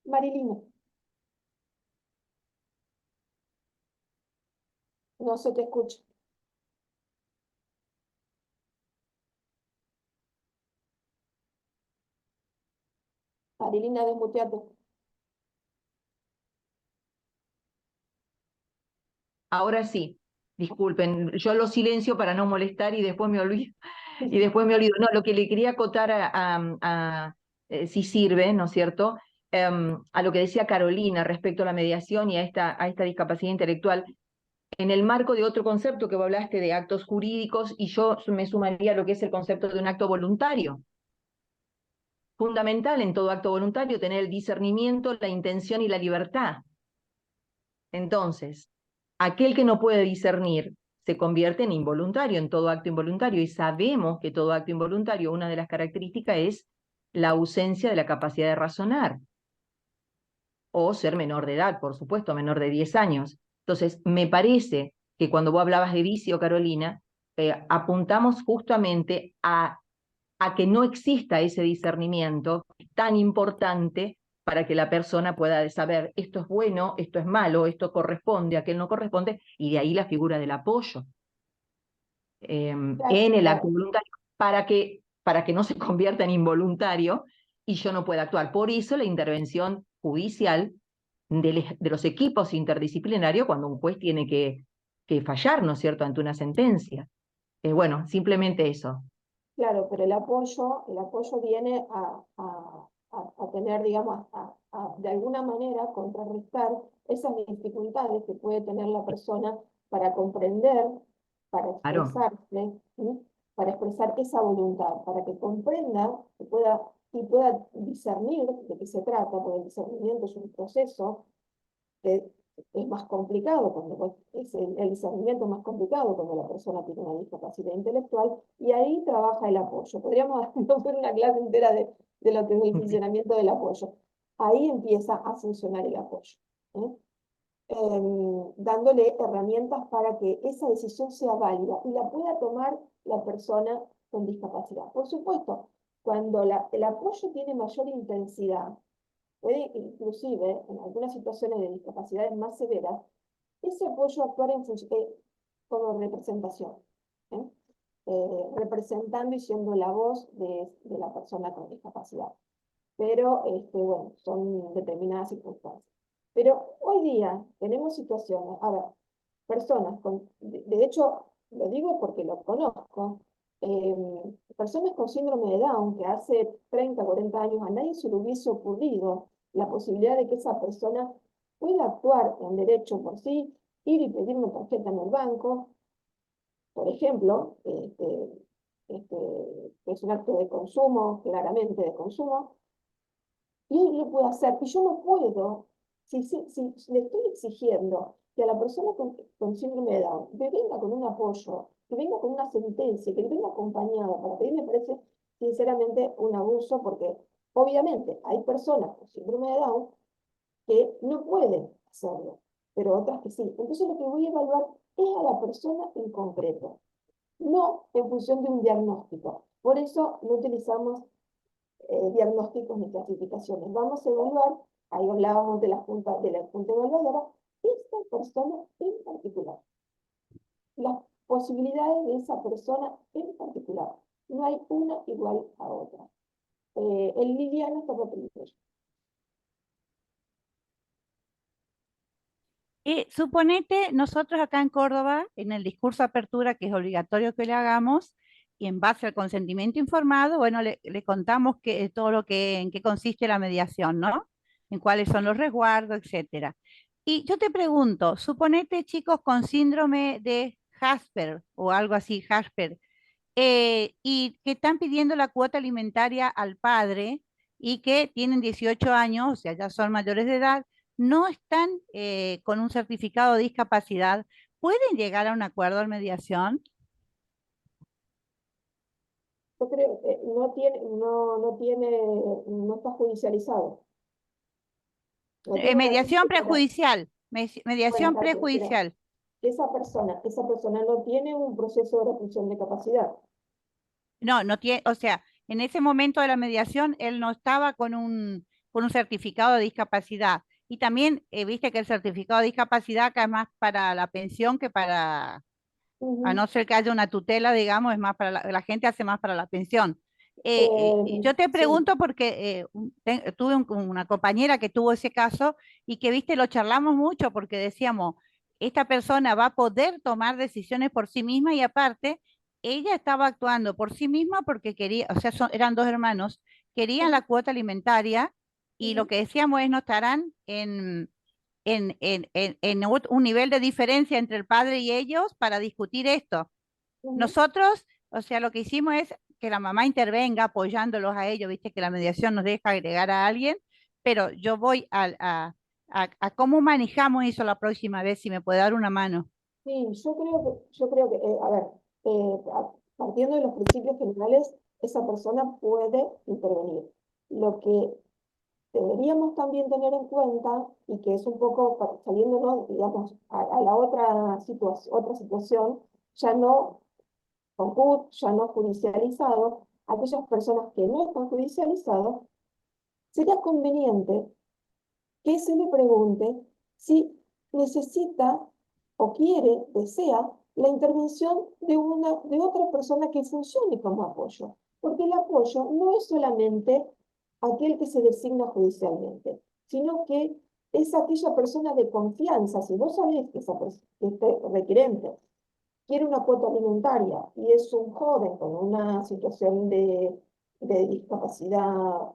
Marilina. No se te escucha. Marilina, desmuteate. Ahora sí, disculpen, yo lo silencio para no molestar y después me olvido. Y después me olvido. No, lo que le quería acotar si sirve, ¿no es cierto? A lo que decía Carolina respecto a la mediación y a esta discapacidad intelectual, en el marco de otro concepto que vos hablaste de actos jurídicos, y yo me sumaría a lo que es el concepto de un acto voluntario. Fundamental en todo acto voluntario tener el discernimiento, la intención y la libertad. Entonces, aquel que no puede discernir se convierte en involuntario, en todo acto involuntario, y sabemos que todo acto involuntario, una de las características es la ausencia de la capacidad de razonar, o ser menor de edad, por supuesto, menor de 10 años. Entonces, me parece que cuando vos hablabas de vicio, Carolina, apuntamos justamente a que no exista ese discernimiento tan importante para que la persona pueda saber esto es bueno, esto es malo, esto corresponde, aquel no corresponde, y de ahí la figura del apoyo en el acto voluntario para que no se convierta en involuntario y yo no pueda actuar. Por eso la intervención judicial de los equipos interdisciplinarios cuando un juez tiene que fallar, ¿no es cierto?, ante una sentencia. Bueno, simplemente eso. Claro, pero el apoyo viene a tener, digamos, de alguna manera contrarrestar esas dificultades que puede tener la persona para comprender, para expresarse, ¿sí? Para expresar esa voluntad, para que comprenda y pueda discernir de qué se trata, porque el discernimiento es un proceso que es más complicado, el discernimiento es más complicado cuando la persona tiene una discapacidad intelectual, y ahí trabaja el apoyo. Podríamos hacer una clase entera de lo que es el funcionamiento del apoyo. Ahí empieza a funcionar el apoyo, dándole herramientas para que esa decisión sea válida y la pueda tomar la persona con discapacidad. Por supuesto, cuando el apoyo tiene mayor intensidad, puede inclusive, en algunas situaciones de discapacidades más severas, ese apoyo actuar como representación, representando y siendo la voz de la persona con discapacidad. Pero, bueno, son determinadas circunstancias. Pero hoy día tenemos situaciones, a ver, personas de hecho, lo digo porque lo conozco, personas con síndrome de Down, que hace 30, 40 años a nadie se le hubiese ocurrido la posibilidad de que esa persona pueda actuar en derecho por sí, ir y pedir una tarjeta en el banco, por ejemplo, es un acto de consumo, claramente de consumo, y él lo puede hacer, y yo no puedo, si le estoy exigiendo que a la persona con síndrome de Down me venga con un apoyo, que venga con una sentencia, que venga acompañada, para mí me parece sinceramente un abuso, porque obviamente hay personas con síndrome de Down que no pueden hacerlo, pero otras que sí. Entonces lo que voy a evaluar es a la persona en concreto, no en función de un diagnóstico. Por eso no utilizamos diagnósticos ni clasificaciones. Vamos a evaluar, ahí hablábamos de la junta evaluadora, esta persona en particular. Las posibilidades de esa persona en particular. No hay una igual a otra. El liviano está por primero. Suponete, nosotros acá en Córdoba, en el discurso de apertura, que es obligatorio que le hagamos, y en base al consentimiento informado, bueno, le contamos todo en qué consiste la mediación, ¿no? En cuáles son los resguardos, etcétera. Y yo te pregunto, suponete chicos con síndrome de Jasper o algo así, Jasper, y que están pidiendo la cuota alimentaria al padre y que tienen 18 años, o sea, ya son mayores de edad, no están con un certificado de discapacidad, ¿pueden llegar a un acuerdo de mediación? Yo creo que no está judicializado. No tiene una Mediación receta. prejudicial, Bueno, mediación está bien, pero prejudicial. esa persona no tiene un proceso de reclusión de capacidad. No, no tiene, o sea, en ese momento de la mediación él no estaba con un certificado de discapacidad. Y también, viste que el certificado de discapacidad acá es más para la pensión que para, a no ser que haya una tutela, digamos, es más para la gente hace más para la pensión. Yo te Sí, pregunto porque tuve una compañera que tuvo ese caso y que, viste, lo charlamos mucho porque decíamos, esta persona va a poder tomar decisiones por sí misma y aparte, ella estaba actuando por sí misma porque quería, o sea, eran dos hermanos, querían la cuota alimentaria y lo que decíamos es no estarán en un nivel de diferencia entre el padre y ellos para discutir esto. Nosotros, o sea, lo que hicimos es que la mamá intervenga apoyándolos a ellos, viste que la mediación nos deja agregar a alguien, pero yo voy a cómo manejamos eso la próxima vez, si me puede dar una mano. sí, a ver, partiendo de los principios generales, esa persona puede intervenir. Lo que deberíamos también tener en cuenta, y que es un poco saliéndonos, digamos, a la otra situación, ya no con CUT, ya no judicializado, aquellas personas que no están judicializadas, sería conveniente que se le pregunte si necesita o quiere, desea, la intervención de otra persona que funcione como apoyo. Porque el apoyo no es solamente aquel que se designa judicialmente, sino que es aquella persona de confianza. Si vos sabés que este requerente quiere una cuota alimentaria y es un joven con una situación de discapacidad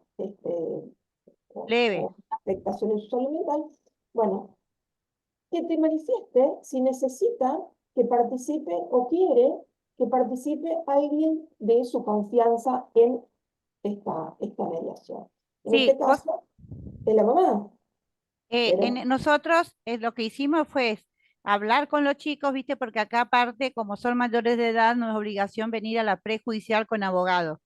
Leve. o afectación en su salud mental, bueno, que te manifieste si necesita que participe o quiere que participe alguien de su confianza en esta mediación. En Sí, este caso, de la mamá. nosotros lo que hicimos fue hablar con los chicos, viste, porque acá aparte, como son mayores de edad, no es obligación venir a la prejudicial con abogado.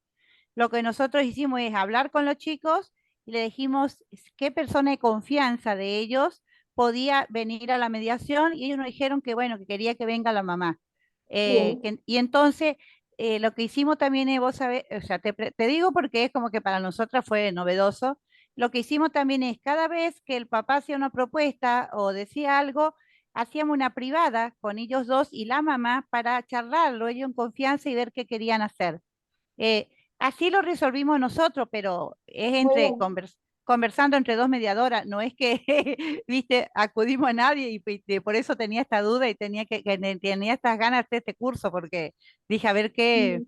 Lo que nosotros hicimos es hablar con los chicos y le dijimos qué persona de confianza de ellos podía venir a la mediación y ellos nos dijeron que bueno, que quería que venga la mamá. Y entonces lo que hicimos también es, vos sabés, o sea, te digo porque es como que para nosotras fue novedoso. Lo que hicimos también es cada vez que el papá hacía una propuesta o decía algo, hacíamos una privada con ellos dos y la mamá para charlarlo, ellos en confianza y ver qué querían hacer. Así lo resolvimos nosotros, pero es conversando entre dos mediadoras, no es que, viste, acudimos a nadie y por eso tenía esta duda y tenía tenía estas ganas de este curso, porque dije, a ver qué.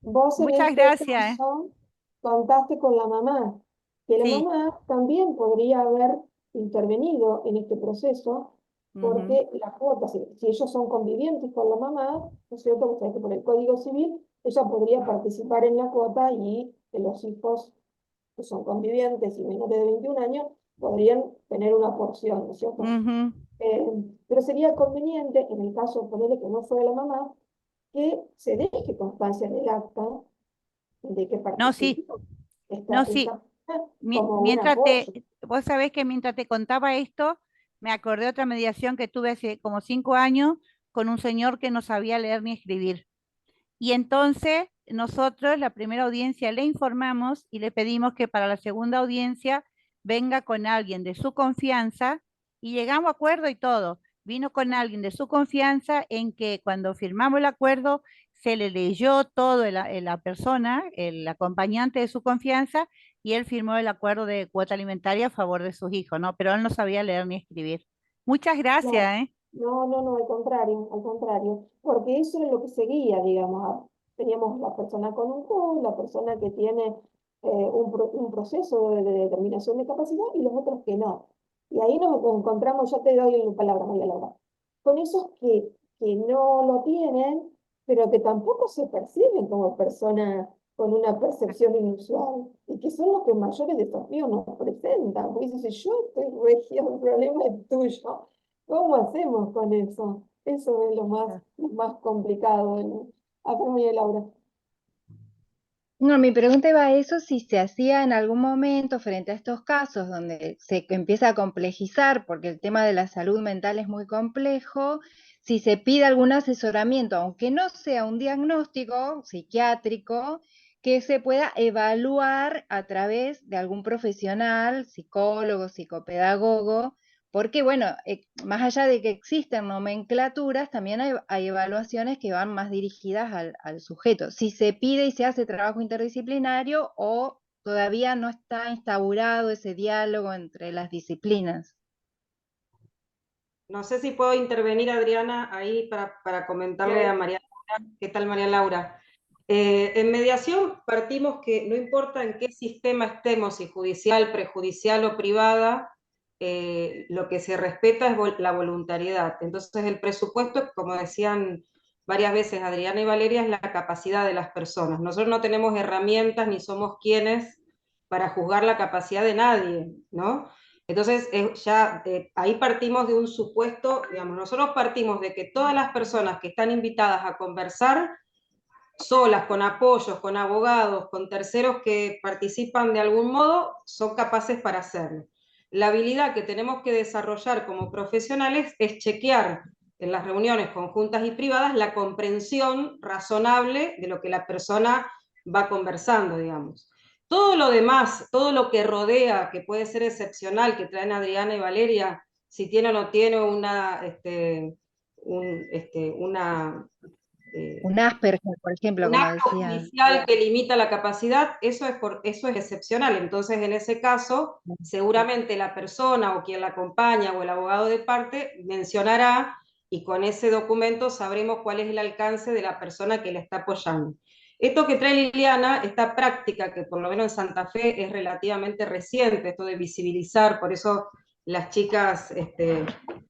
Vos en Muchas este gracias. caso contaste con la mamá, que la Sí. mamá también podría haber intervenido en este proceso, porque la cuota, si ellos son convivientes con la mamá, ¿no es cierto? Vos sabés que por el Código Civil ella podría participar en la cuota y que los hijos que son convivientes y menores de 21 años podrían tener una porción, ¿no es cierto? Pero sería conveniente, en el caso, ponerle que no fuera la mamá, que se deje constancia en el acta de que No, sí. participó No, sí. como un Mientras apoyo. vos sabés que mientras te contaba esto, me acordé de otra mediación que tuve hace como 5 años con un señor que no sabía leer ni escribir. Y entonces nosotros la primera audiencia le informamos y le pedimos que para la segunda audiencia venga con alguien de su confianza y llegamos a acuerdo y todo. Vino con alguien de su confianza en que cuando firmamos el acuerdo se le leyó todo la persona, el acompañante de su confianza, y él firmó el acuerdo de cuota alimentaria a favor de sus hijos, ¿no? Pero él no sabía leer ni escribir. Muchas gracias, ¿eh? No, al contrario, porque eso es lo que seguía, digamos. teníamos la persona con un CUT, la persona que tiene un proceso de determinación de capacidad y los otros que no. Y ahí nos encontramos, ya te doy la palabra, María Laura, con esos que no lo tienen, pero que tampoco se perciben como personas con una percepción inusual, y que son los que mayores desafíos nos presentan, porque dice, yo estoy regia, el problema es tuyo. ¿Cómo hacemos con eso? Eso es lo más complicado. A ver, María Laura. No, mi pregunta iba a eso, si se hacía en algún momento frente a estos casos donde se empieza a complejizar, porque el tema de la salud mental es muy complejo, si se pide algún asesoramiento, aunque no sea un diagnóstico psiquiátrico, que se pueda evaluar a través de algún profesional, psicólogo, psicopedagogo, porque bueno, más allá de que existen nomenclaturas, también hay evaluaciones que van más dirigidas al sujeto. Si se pide y se hace trabajo interdisciplinario o todavía no está instaurado ese diálogo entre las disciplinas. No sé si puedo intervenir, Adriana, ahí para comentarle a María Laura. ¿Qué tal, María Laura? En mediación partimos que no importa en qué sistema estemos, si judicial, prejudicial o privada, lo que se respeta es la voluntariedad. Entonces el presupuesto, como decían varias veces Adriana y Valeria, es la capacidad de las personas. Nosotros no tenemos herramientas ni somos quienes para juzgar la capacidad de nadie, ¿no? Entonces, ahí partimos de un supuesto, digamos, nosotros partimos de que todas las personas que están invitadas a conversar, solas, con apoyos, con abogados, con terceros que participan de algún modo, son capaces para hacerlo. La habilidad que tenemos que desarrollar como profesionales es chequear en las reuniones conjuntas y privadas la comprensión razonable de lo que la persona va conversando, digamos. Todo lo demás, todo lo que rodea, que puede ser excepcional, que traen Adriana y Valeria, si tiene o no tiene un Asperger, por ejemplo, un como acto decía. judicial que limita la capacidad, eso es excepcional. Entonces, en ese caso, seguramente la persona o quien la acompaña o el abogado de parte mencionará, y con ese documento sabremos cuál es el alcance de la persona que le está apoyando. Esto que trae Liliana, esta práctica que por lo menos en Santa Fe es relativamente reciente, esto de visibilizar, por eso las chicas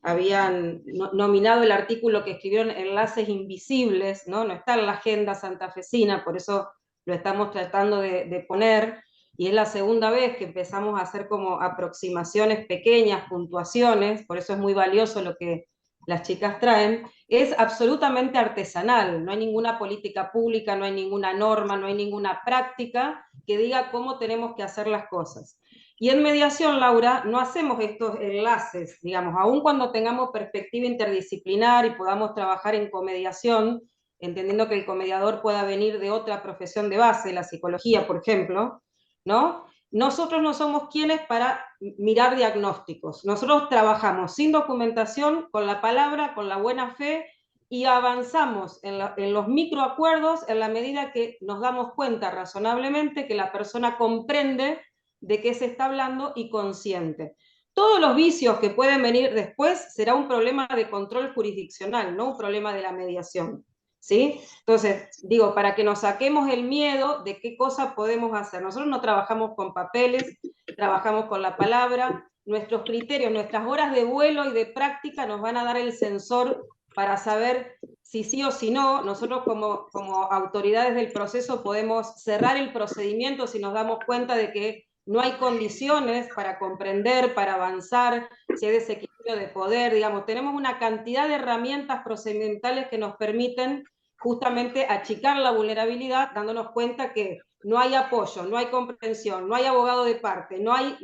habían nominado el artículo que escribieron Enlaces Invisibles, ¿no? No está en la agenda santafesina, por eso lo estamos tratando de poner, y es la segunda vez que empezamos a hacer como aproximaciones pequeñas, puntuaciones, por eso es muy valioso lo que las chicas traen. Es absolutamente artesanal, no hay ninguna política pública, no hay ninguna norma, no hay ninguna práctica que diga cómo tenemos que hacer las cosas. Y en mediación, Laura, no hacemos estos enlaces, digamos, aun cuando tengamos perspectiva interdisciplinar y podamos trabajar en comediación, entendiendo que el comediador pueda venir de otra profesión de base, la psicología, por ejemplo, ¿no? Nosotros no somos quienes para mirar diagnósticos. Nosotros trabajamos sin documentación, con la palabra, con la buena fe, y avanzamos en los microacuerdos en la medida que nos damos cuenta razonablemente que la persona comprende de qué se está hablando y consciente. Todos los vicios que pueden venir después será un problema de control jurisdiccional, no un problema de la mediación. ¿Sí? Entonces, digo, para que nos saquemos el miedo de qué cosa podemos hacer. Nosotros no trabajamos con papeles, trabajamos con la palabra, nuestros criterios, nuestras horas de vuelo y de práctica nos van a dar el sensor para saber si sí o si no. Nosotros como autoridades del proceso podemos cerrar el procedimiento si nos damos cuenta de que no hay condiciones para comprender, para avanzar, si hay desequilibrio de poder, digamos, tenemos una cantidad de herramientas procedimentales que nos permiten justamente achicar la vulnerabilidad, dándonos cuenta que no hay apoyo, no hay comprensión, no hay abogado de parte, no hay,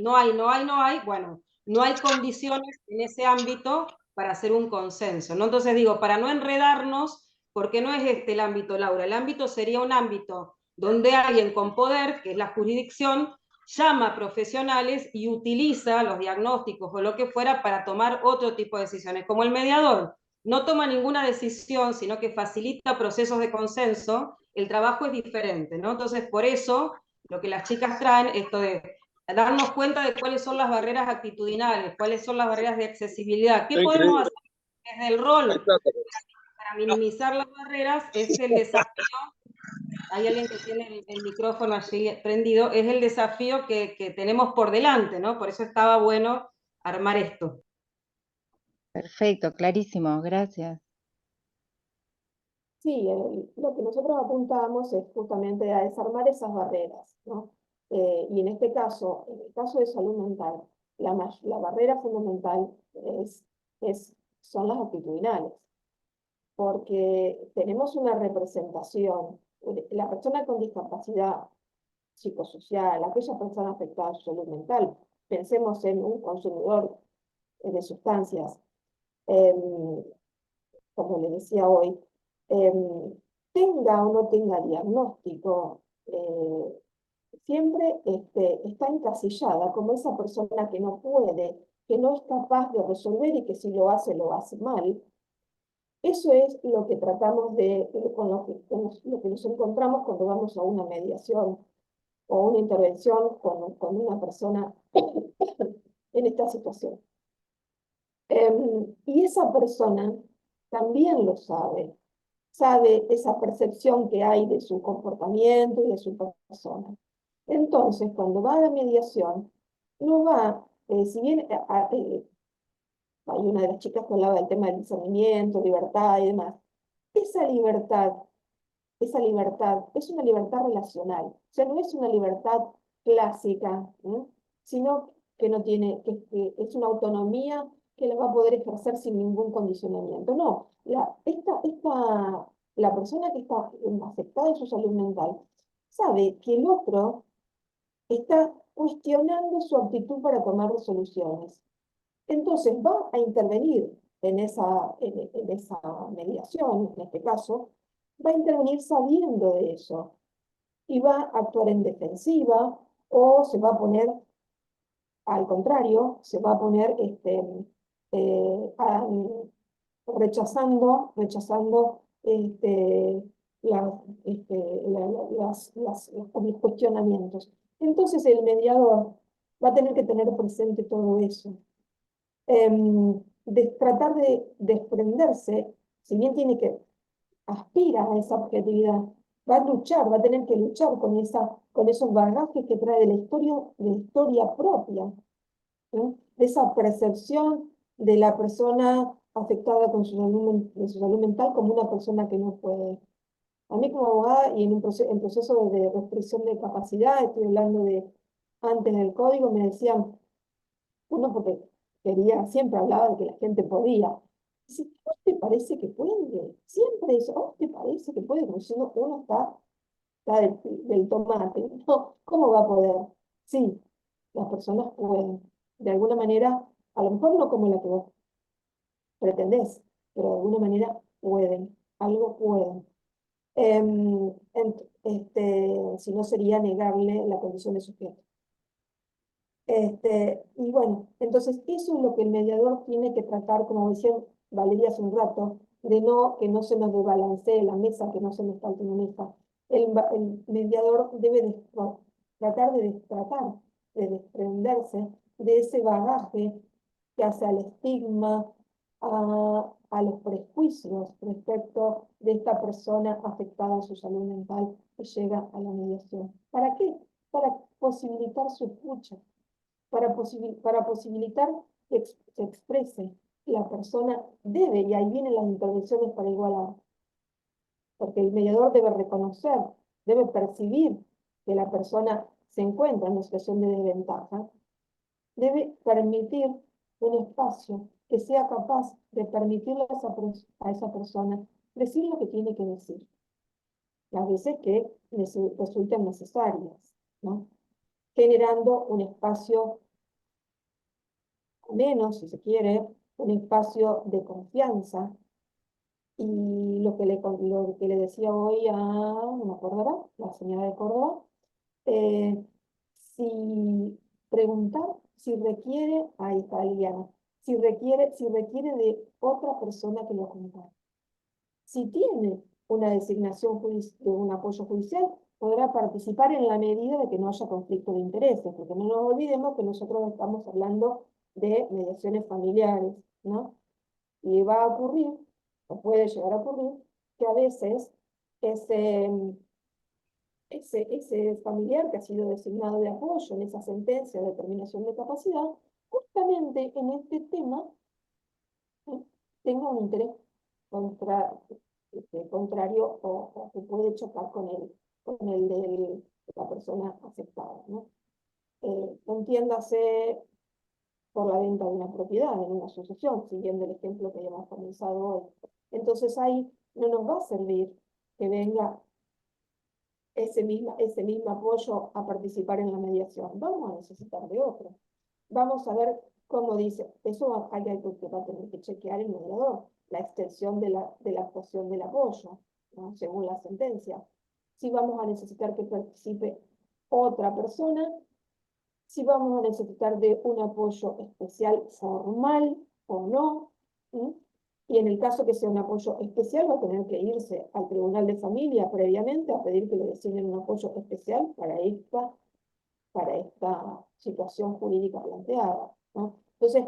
bueno, no hay condiciones en ese ámbito para hacer un consenso, ¿no? Entonces digo, para no enredarnos, porque no es este el ámbito, Laura, el ámbito sería un ámbito donde alguien con poder, que es la jurisdicción, llama a profesionales y utiliza los diagnósticos o lo que fuera para tomar otro tipo de decisiones, como el mediador no toma ninguna decisión, sino que facilita procesos de consenso, el trabajo es diferente, ¿no? Entonces, por eso, lo que las chicas traen, esto de darnos cuenta de cuáles son las barreras actitudinales, cuáles son las barreras de accesibilidad, qué podemos hacer desde el rol para minimizar las barreras, es el desafío hay alguien que tiene el micrófono allí prendido, es el desafío que tenemos por delante, ¿no? Por eso estaba bueno armar esto. Perfecto, clarísimo, gracias. Sí, lo que nosotros apuntamos es justamente a desarmar esas barreras, ¿no? Y en este caso, en el caso de salud mental, la barrera fundamental son las actitudinales, porque tenemos una representación, la persona con discapacidad psicosocial, aquella persona afectada a su salud mental, pensemos en un consumidor de sustancias, como le decía hoy, tenga o no tenga diagnóstico, siempre está encasillada como esa persona que no puede, que no es capaz de resolver y que si lo hace mal. Eso es lo que tratamos con lo que nos encontramos cuando vamos a una mediación o una intervención con una persona en esta situación. Y esa persona también lo sabe esa percepción que hay de su comportamiento y de su persona. Entonces, cuando va a la mediación, no va, si bien hay una de las chicas que hablaba del tema del discernimiento, libertad y demás, esa libertad es una libertad relacional, o sea, no es una libertad clásica, sino que no tiene, que es una autonomía que la va a poder ejercer sin ningún condicionamiento. No, la persona que está afectada en su salud mental sabe que el otro está cuestionando su aptitud para tomar resoluciones. Entonces va a intervenir en esa mediación, en este caso, va a intervenir sabiendo de eso y va a actuar en defensiva o se va a poner, al contrario, se va a poner rechazando los cuestionamientos. Entonces el mediador va a tener que tener presente todo eso. Tratar de desprenderse, si bien tiene que aspira a esa objetividad, va a luchar, va a tener que luchar con esos bagajes que trae de la historia propia, ¿no? De esa percepción de la persona afectada con de su salud mental como una persona que no puede. A mí como abogada y en proceso de restricción de capacidad, estoy hablando de antes del código, me decían, uno porque siempre hablaba de que la gente podía. Dice, ¿a vos te parece que puede? Siempre eso, ¿a vos te parece que puede? Porque si uno está del tomate, ¿no? ¿Cómo va a poder? Sí, las personas pueden. De alguna manera, a lo mejor no como la que vos pretendés, pero de alguna manera pueden, algo pueden. Si no sería negarle la condición de sujeto. Y bueno, entonces eso es lo que el mediador tiene que tratar, como decía Valeria hace un rato, que no se nos desbalancee la mesa, que no se nos falte una mesa. El mediador debe tratar de desprenderse de ese bagaje que hace al estigma, a los prejuicios respecto de esta persona afectada en su salud mental que llega a la mediación. ¿Para qué? Para posibilitar su escucha. Para posibilitar que se exprese. La persona debe, y ahí vienen las intervenciones para igualar, porque el mediador debe reconocer, debe percibir que la persona se encuentra en una situación de desventaja, debe permitir un espacio que sea capaz de permitirle a esa persona decir lo que tiene que decir, las veces que resulten necesarias, ¿no? Generando un espacio menos, si se quiere, un espacio de confianza. Y lo que le decía hoy no me acordará, la señora de Córdoba, si preguntar si requiere, ahí está Liliana, si requiere de otra persona que lo acompañe. Si tiene una designación de un apoyo judicial, podrá participar en la medida de que no haya conflicto de intereses, porque no nos olvidemos que nosotros estamos hablando de mediaciones familiares, ¿no? Y va a ocurrir, o puede llegar a ocurrir, que a veces ese familiar que ha sido designado de apoyo en esa sentencia de determinación de capacidad, justamente en este tema tenga un interés contrario o que puede chocar con el de la persona afectada, ¿no? Entiéndase por la venta de una propiedad en una sucesión, siguiendo el ejemplo que hemos comenzado hoy. Entonces ahí no nos va a servir que venga ese mismo apoyo a participar en la mediación. Vamos a necesitar de otro. Vamos a ver cómo dice, eso hay algo que va a tener que chequear el mediador, la extensión de la actuación del apoyo, ¿no? Según la sentencia. Si vamos a necesitar que participe otra persona, si vamos a necesitar de un apoyo especial formal o no, ¿sí? Y en el caso que sea un apoyo especial, va a tener que irse al tribunal de familia previamente a pedir que le designen un apoyo especial para esta situación jurídica planteada, ¿no? Entonces,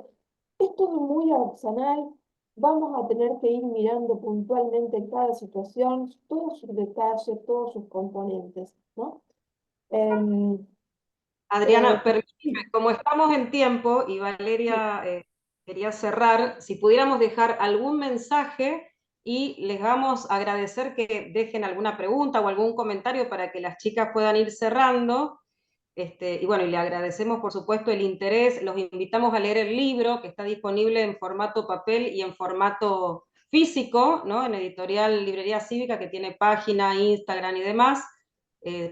es todo muy artesanal, vamos a tener que ir mirando puntualmente cada situación, todos sus detalles, todos sus componentes, ¿no? Adriana, permíteme, como estamos en tiempo y Valeria quería cerrar, si pudiéramos dejar algún mensaje y les vamos a agradecer que dejen alguna pregunta o algún comentario para que las chicas puedan ir cerrando. Y bueno, y le agradecemos por supuesto el interés, los invitamos a leer el libro que está disponible en formato papel y en formato físico, ¿no? En editorial Librería Cívica, que tiene página, Instagram y demás.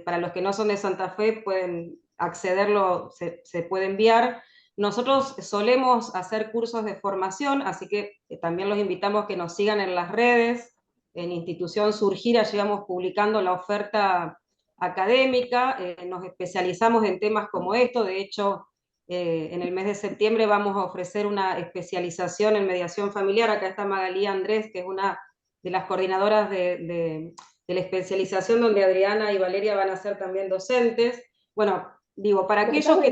Para los que no son de Santa Fe pueden accederlo, se puede enviar. Nosotros solemos hacer cursos de formación, así que también los invitamos a que nos sigan en las redes. En Institución Surgir, allí vamos publicando la oferta académica, nos especializamos en temas como esto, de hecho, en el mes de septiembre vamos a ofrecer una especialización en mediación familiar, acá está Magalí Andrés, que es una de las coordinadoras de la especialización donde Adriana y Valeria van a ser también docentes. Bueno, digo, para aquellos que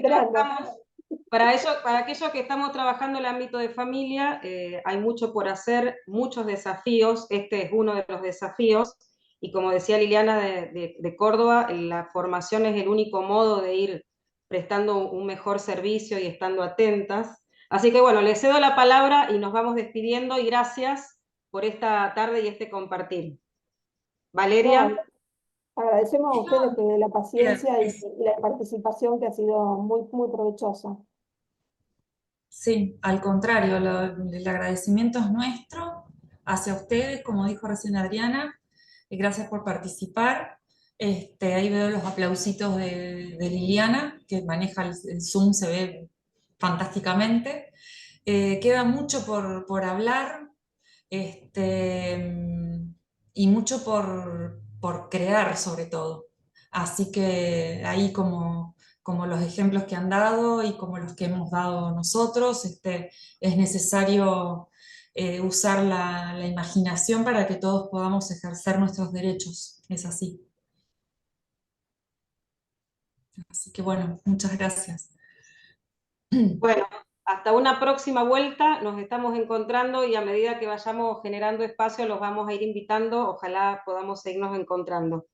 estamos trabajando el ámbito de familia, hay mucho por hacer, muchos desafíos, este es uno de los desafíos, y como decía Liliana de Córdoba, la formación es el único modo de ir prestando un mejor servicio y estando atentas. Así que bueno, les cedo la palabra y nos vamos despidiendo, y gracias por esta tarde y este compartir. Valeria. No, agradecemos a ustedes la paciencia y la participación que ha sido muy, muy provechosa. Sí, al contrario, el agradecimiento es nuestro hacia ustedes, como dijo recién Adriana, y gracias por participar. Ahí veo los aplausitos de Liliana, que maneja el Zoom, se ve fantásticamente. Queda mucho por hablar, y mucho por crear sobre todo. Así que ahí como los ejemplos que han dado y como los que hemos dado nosotros, es necesario usar la imaginación para que todos podamos ejercer nuestros derechos. Es así. Así que bueno, muchas gracias. Bueno, hasta una próxima vuelta, nos estamos encontrando y a medida que vayamos generando espacio los vamos a ir invitando, ojalá podamos seguirnos encontrando.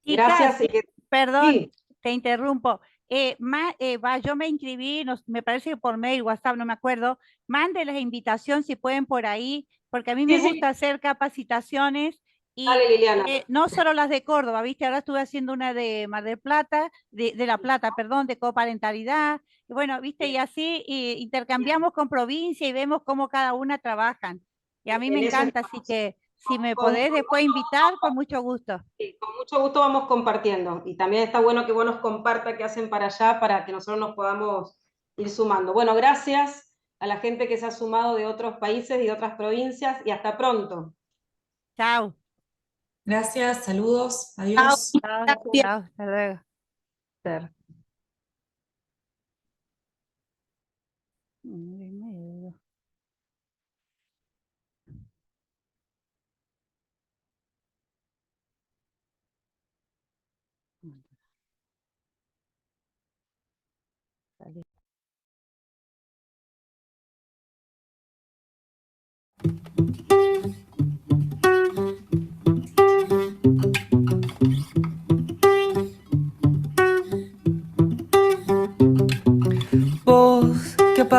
Gracias. Perdón, sí. Te interrumpo. Yo me inscribí, me parece que por mail, WhatsApp, no me acuerdo. Mándenles la invitación si pueden por ahí, porque a mí me gusta hacer capacitaciones. Y dale, Liliana. No solo las de Córdoba, ¿viste? Ahora estuve haciendo una de Mar del Plata, de La Plata, perdón, de coparentalidad. Y bueno, ¿viste? Y así intercambiamos con provincia y vemos cómo cada una trabajan. Y a mí me encanta, así que si me podés después invitar, con mucho gusto. Sí, con mucho gusto vamos compartiendo. Y también está bueno que vos nos compartas qué hacen para allá, para que nosotros nos podamos ir sumando. Bueno, gracias a la gente que se ha sumado de otros países y de otras provincias, y hasta pronto. Chao. Gracias, saludos, adiós. Chao, hasta luego.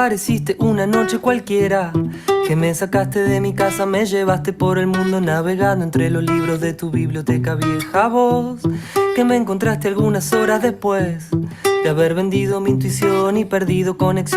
apareciste una noche cualquiera, que me sacaste de mi casa, me llevaste por el mundo navegando entre los libros de tu biblioteca vieja. Vos, que me encontraste algunas horas después de haber vendido mi intuición y perdido conexión